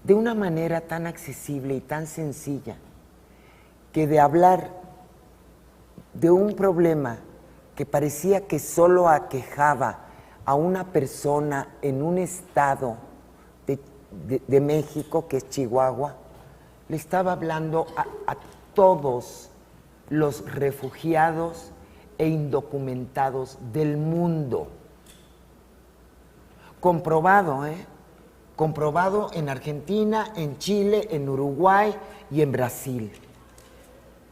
de una manera tan accesible y tan sencilla, que de hablar de un problema que parecía que solo aquejaba a una persona en un estado de México, que es Chihuahua, le estaba hablando a todos los refugiados e indocumentados del mundo. Comprobado, comprobado en Argentina, en Chile, en Uruguay y en Brasil.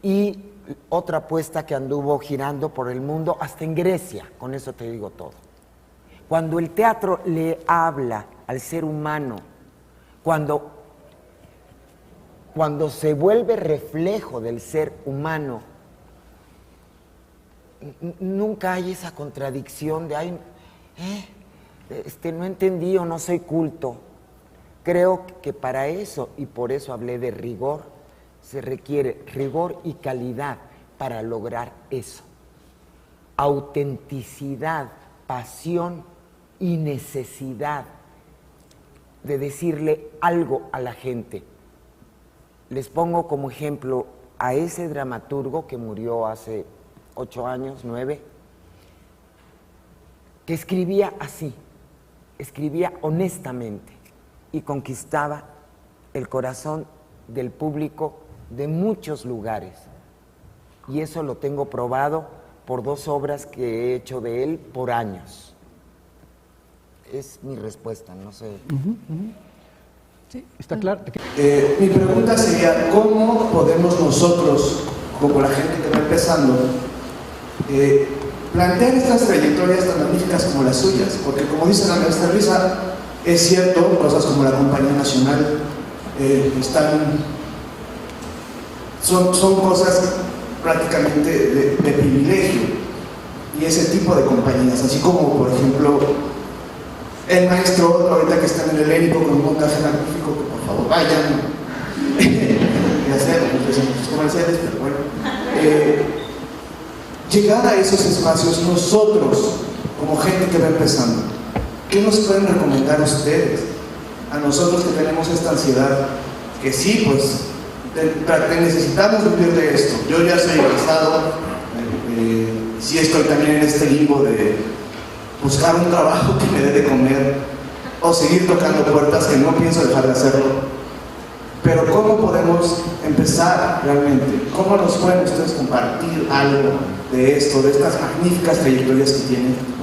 Y otra apuesta que anduvo girando por el mundo, hasta en Grecia, con eso te digo todo. Cuando el teatro le habla al ser humano, cuando se vuelve reflejo del ser humano, nunca hay esa contradicción de, ay, no entendí o no soy culto. Creo que para eso, y por eso hablé de rigor, se requiere rigor y calidad para lograr eso. Autenticidad, pasión y necesidad de decirle algo a la gente. Les pongo como ejemplo a ese dramaturgo que murió hace 8 años, 9, que escribía así, escribía honestamente y conquistaba el corazón del público de muchos lugares. Y eso lo tengo probado por 2 obras que he hecho de él por años. Es mi respuesta, no sé. Sí, está claro. Mi pregunta sería, ¿cómo podemos nosotros, como la gente que va empezando, plantear estas trayectorias tan magníficas como las suyas? Porque como dice la maestra Luisa, es cierto, cosas como la Compañía Nacional son cosas prácticamente de privilegio, y ese tipo de compañías, así como por ejemplo el maestro ahorita que está en el Helénico con un montaje magnífico, que por favor vayan y hacer los comerciales, pero bueno, llegar a esos espacios nosotros como gente que va empezando, ¿qué nos pueden recomendar ustedes? A nosotros que tenemos esta ansiedad, que sí, pues necesitamos vivir de esto. Yo ya soy egresado, sí estoy también en este limbo de buscar un trabajo que me dé de comer o seguir tocando puertas, que no pienso dejar de hacerlo. Pero ¿cómo podemos empezar realmente? ¿Cómo nos pueden ustedes compartir algo de esto, de estas magníficas trayectorias que tienen?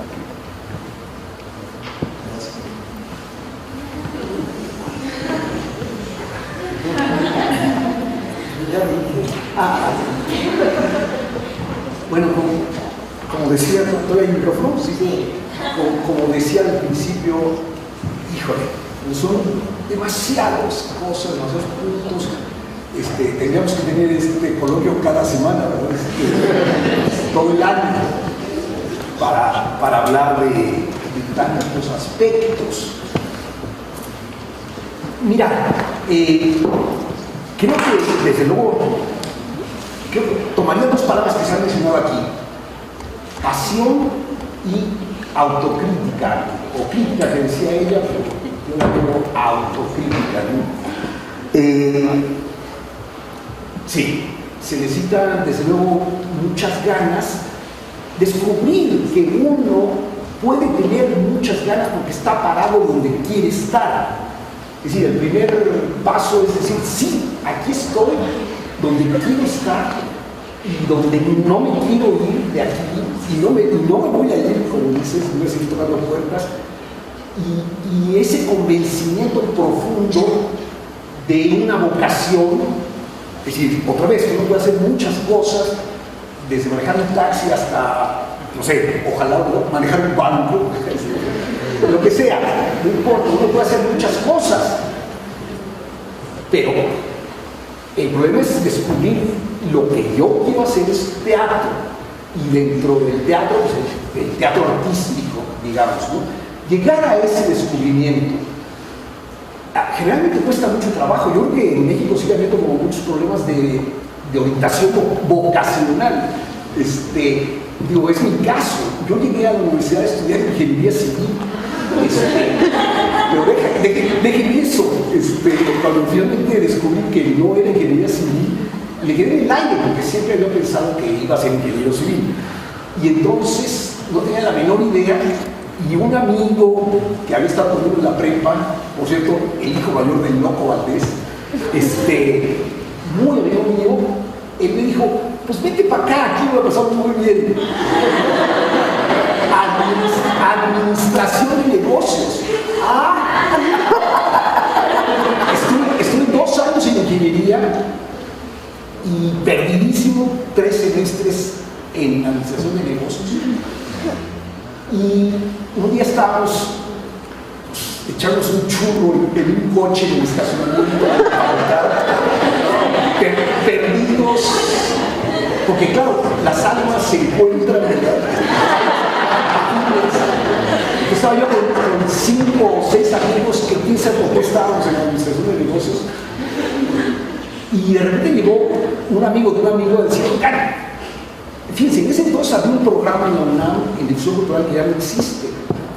Bueno, como decía, ¿todavía hay micrófono? Sí. Como decía al principio, híjole, son demasiadas cosas, demasiados puntos. Tendríamos que tener este coloquio cada semana, ¿verdad? Todo el año, para hablar de tantos aspectos. Mira, creo que desde luego, tomaría dos palabras que se han mencionado aquí: pasión y autocrítica, o crítica que decía ella, pero yo la digo autocrítica, ¿no? Sí, se necesitan desde luego muchas ganas, descubrir que uno puede tener muchas ganas porque está parado donde quiere estar. Es decir, el primer paso es decir, sí, aquí estoy donde quiero estar y donde no me quiero ir de aquí y no me voy a ir, como dices, voy a seguir tocando puertas. Y ese convencimiento profundo de una vocación, es decir, otra vez, uno puede hacer muchas cosas, desde manejar un taxi hasta, no sé, ojalá manejar un banco, lo que sea, no importa, uno puede hacer muchas cosas, pero el problema es descubrir lo que yo quiero hacer es teatro, y dentro del teatro, pues, el teatro artístico, digamos, ¿no? Llegar a ese descubrimiento generalmente cuesta mucho trabajo. Yo creo que en México sigue habiendo como muchos problemas de orientación vocacional. Digo, es mi caso. Yo llegué a la universidad a estudiar ingeniería civil. Pero déjenme eso. Cuando finalmente descubrí que no era ingeniería civil, le quedé en el aire porque siempre había pensado que iba a ser ingeniero civil. Y entonces no tenía la menor idea. Y un amigo que había estado conmigo en la prepa, por cierto, el hijo mayor del Loco Valdés, muy amigo mío, él me dijo, pues vete para acá, aquí me ha pasado muy bien. Administración de negocios. Estuve 2 años en ingeniería y perdidísimo 3 semestres en administración de negocios. Y un día estábamos echándonos un churro en un coche en el estacionamiento perdidos, porque claro, las almas se encuentran, ¿verdad? Estaba yo con 5 o 6 amigos que quién sabe por qué estábamos en la administración de negocios, y de repente llegó un amigo de un amigo a decir, cara, fíjense, en ese entonces había un programa en la UNAM, en difusión cultural, que ya no existe,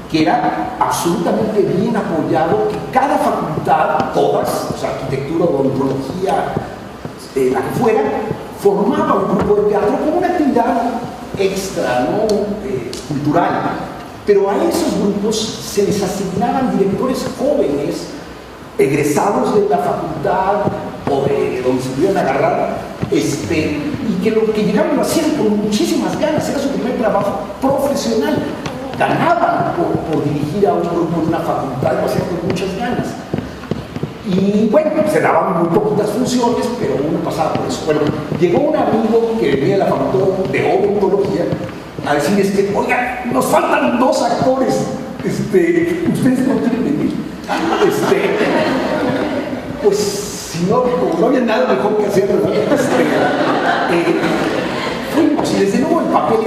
que era absolutamente bien apoyado, que cada facultad, todas, o sea, arquitectura, odontología, la que fuera, formaba un grupo de teatro como una actividad extra, ¿no? Cultural. Pero a esos grupos se les asignaban directores jóvenes, egresados de la facultad o de donde se pudieran agarrar, y que lo que llegaban lo hacían con muchísimas ganas, era su primer trabajo profesional. Ganaban por dirigir a un grupo en una facultad, lo hacían con muchas ganas. Y bueno, se daban muy poquitas funciones, pero uno pasaba por eso. Bueno, llegó un amigo que venía de la facultad de odontología a decir, oiga, nos faltan 2 actores, ustedes no quieren venir. Pues si no, como no había nada mejor que hacer, ¿verdad? Fuimos, y desde luego el papel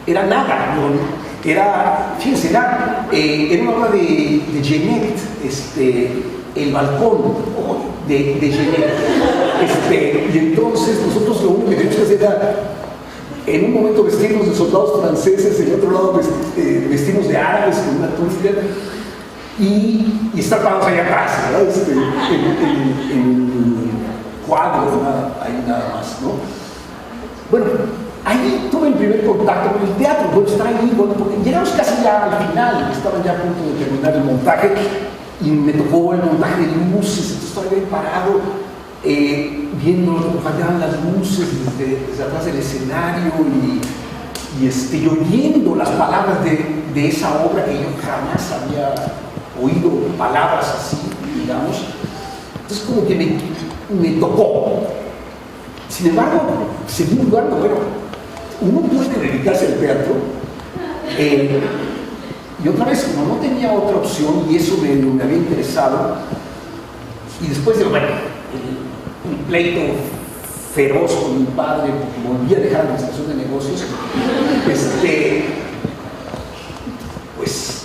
era nada, ¿no? Fíjense, era una obra de Genet, El balcón de Genet. Y entonces nosotros lo único que teníamos que hacer era, en un momento, vestirnos de soldados franceses, en otro lado vestirnos de árabes con una túnica, y estar parados ahí atrás, ¿verdad? En el cuadro, ahí nada más, ¿no? Bueno, ahí tuve el primer contacto con el teatro, bueno, estar ahí, bueno, porque llegamos casi ya al final, estaban ya a punto de terminar el montaje, y me tocó el montaje de luces, entonces estaba bien parado, viendo cómo fallaban las luces desde atrás del escenario, y oyendo las palabras de esa obra que yo jamás había oído palabras así, digamos. Entonces como que me tocó. Sin embargo, seguí jugando, bueno, uno puede dedicarse al teatro, y otra vez, como no tenía otra opción, y eso me había interesado, y después de, bueno, un pleito feroz con mi padre, porque volví a dejar la administración de negocios, pues,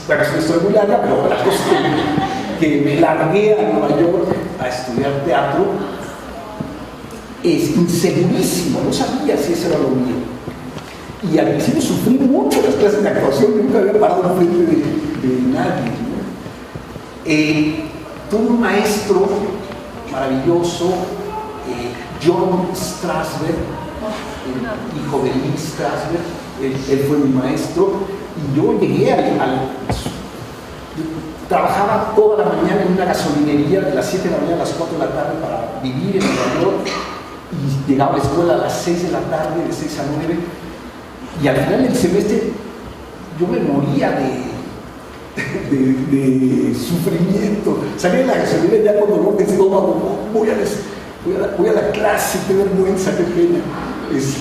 bueno, es una historia muy larga, pero las cosas que me largué a Nueva York a estudiar teatro, es insegurísimo, no sabía si eso era lo mío. Y al principio sufrí mucho las clases de actuación, nunca había parado frente de nadie, ¿no? Tuve un maestro maravilloso, John Strasberg, hijo de Lee Strasberg, él fue mi maestro, y yo llegué trabajaba toda la mañana en una gasolinería de las 7 de la mañana a las 4 de la tarde para vivir en Nueva York, y llegaba a la escuela a las 6 de la tarde, de 6 a 9, y al final del semestre yo me moría de sufrimiento. Salí de la gasolinera ya con dolor de estómago, voy a la clase, qué vergüenza, qué pena,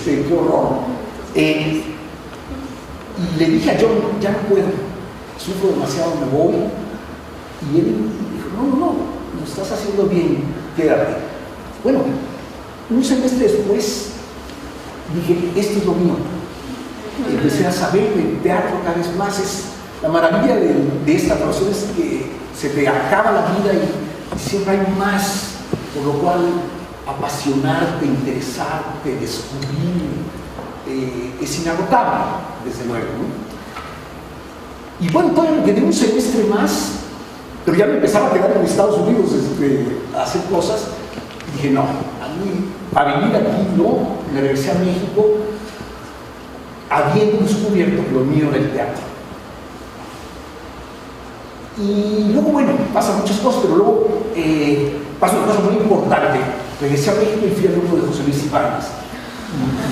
qué horror. Y le dije a John, ya no puedo, sufro demasiado, me voy. Y él dijo, no, lo estás haciendo bien, quédate. Bueno, un semestre después dije, esto es lo mío. Empecé a saber que el teatro cada vez más es la maravilla de esta profesión, es que se te acaba la vida y siempre hay más, por lo cual apasionarte, interesarte, descubrir, es inagotable, desde luego, ¿no? Y bueno, todavía me quedé un semestre más, pero ya me empezaba a quedar en Estados Unidos a hacer cosas. Y dije, no, a mí, para vivir aquí, no. Me regresé a México habiendo descubierto que lo mío era el teatro. Y luego, bueno, pasan muchas cosas, pero luego pasa una cosa muy importante. Regresé a México y fui alumno de José Luis Ibáñez.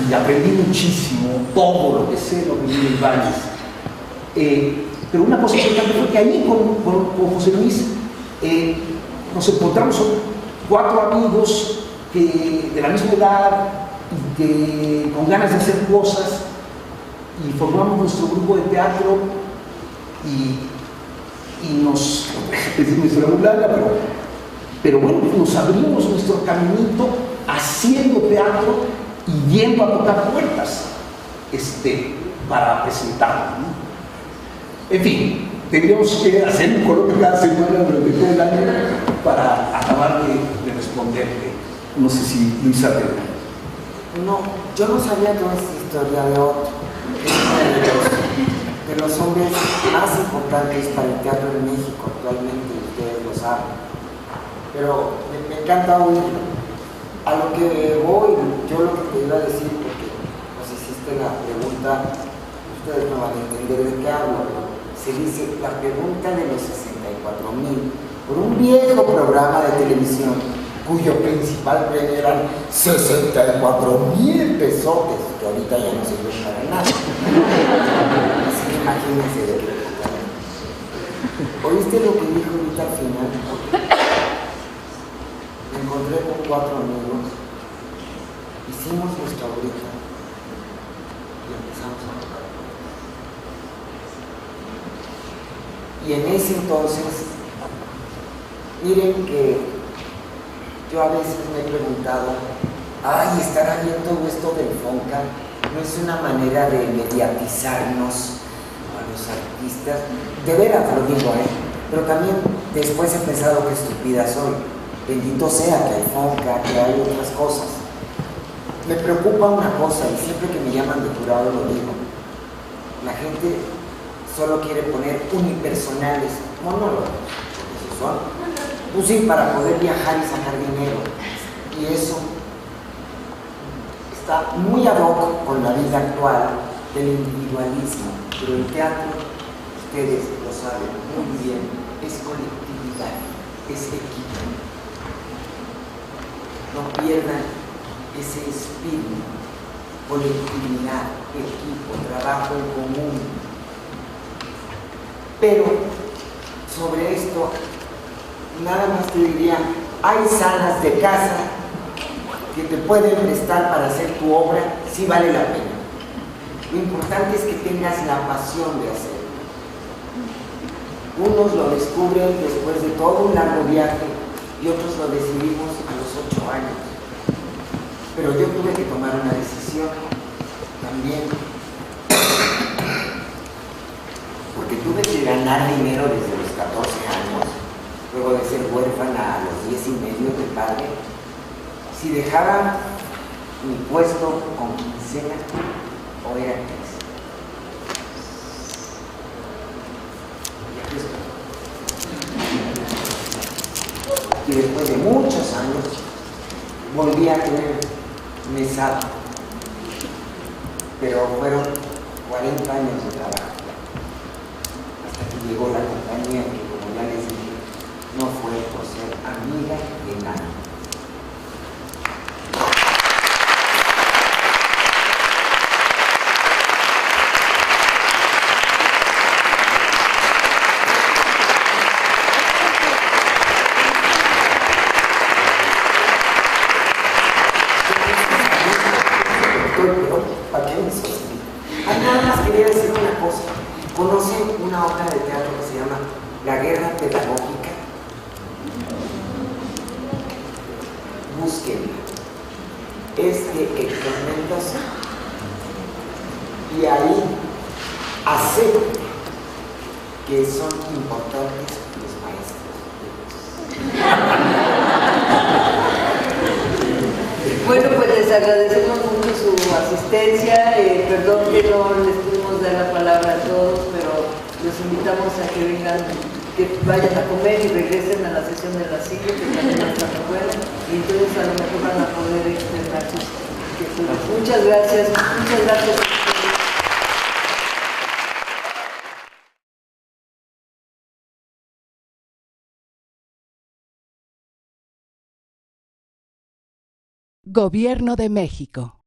Y aprendí muchísimo, todo lo que sé, lo que vi de Ibáñez. Pero una cosa importante fue que ahí con José Luis nos encontramos 4 amigos de la misma edad y que con ganas de hacer cosas, y formamos nuestro grupo de teatro y nos, es una historia muy larga, pero bueno, nos abrimos nuestro caminito haciendo teatro y yendo a tocar puertas para presentarlo, ¿no? En fin, tendríamos que hacer un coloquio cada semana durante todo el año para acabar de responderte. No sé si Luisa te... No, yo no sabía toda esta historia de Otto. Es uno de los hombres más importantes para el teatro en México actualmente, ustedes lo saben. Pero me encanta oírlo. A lo que voy, yo lo que te iba a decir, porque nos hiciste la pregunta, ustedes no van a entender de qué hablo, pero se dice la pregunta de los 64,000 por un viejo programa de televisión cuyo principal premio eran 64,000 pesotes, que ahorita ya no sirven para nada. Así que imagínense de qué época. ¿Oíste lo que dijo ahorita al final? Me encontré con 4 amigos, hicimos nuestra horita y empezamos a tocar. Y en ese entonces, miren que yo a veces me he preguntado, ay, ¿estará bien todo esto del FONCA? ¿No es una manera de mediatizarnos a los artistas? De veras lo digo, pero también después he pensado que estúpida soy. Bendito sea que hay FONCA, que hay otras cosas. Me preocupa una cosa, y siempre que me llaman de jurado lo digo. La gente solo quiere poner unipersonales, monólogos, esos son, pues sí, para poder viajar y sacar dinero. Y eso está muy ad hoc con la vida actual del individualismo. Pero el teatro, ustedes lo saben muy bien, es colectividad, es equipo. No pierdan ese espíritu, colectividad, equipo, trabajo en común. Pero sobre esto, nada más te diría, hay salas de casa que te pueden prestar para hacer tu obra, sí vale la pena. Lo importante es que tengas la pasión de hacerlo. Unos lo descubren después de todo un largo viaje y otros lo decidimos a los 8 años. Pero yo tuve que tomar una decisión también. Porque tuve que ganar dinero desde los 14 años. luego de ser huérfana a los 10 y medio de padre, si dejaba mi puesto con quincena o era actriz. Y después de muchos años volví a tener mesada, pero fueron 40 años de trabajo hasta que llegó la compañía que, como ya les dije, no fue por ser amiga de nadie. ¿Para qué me sostiene? Nada más quería decir una cosa. ¿Conocen una obra de teatro que se llama La Guerra Pedagógica? Búsquenla. Es de Héctor Mendoza. Y ahí acepta que son importantes los maestros. Bueno, pues les agradecemos mucho su asistencia. Perdón que no les pudimos dar la palabra a todos, pero los invitamos a que vengan, que vayan a comer y regresen a la sesión de la silla, que también está muy buena, y entonces a lo mejor van a poder externar sus inquietudes. Muchas gracias, muchas gracias. Gobierno de México.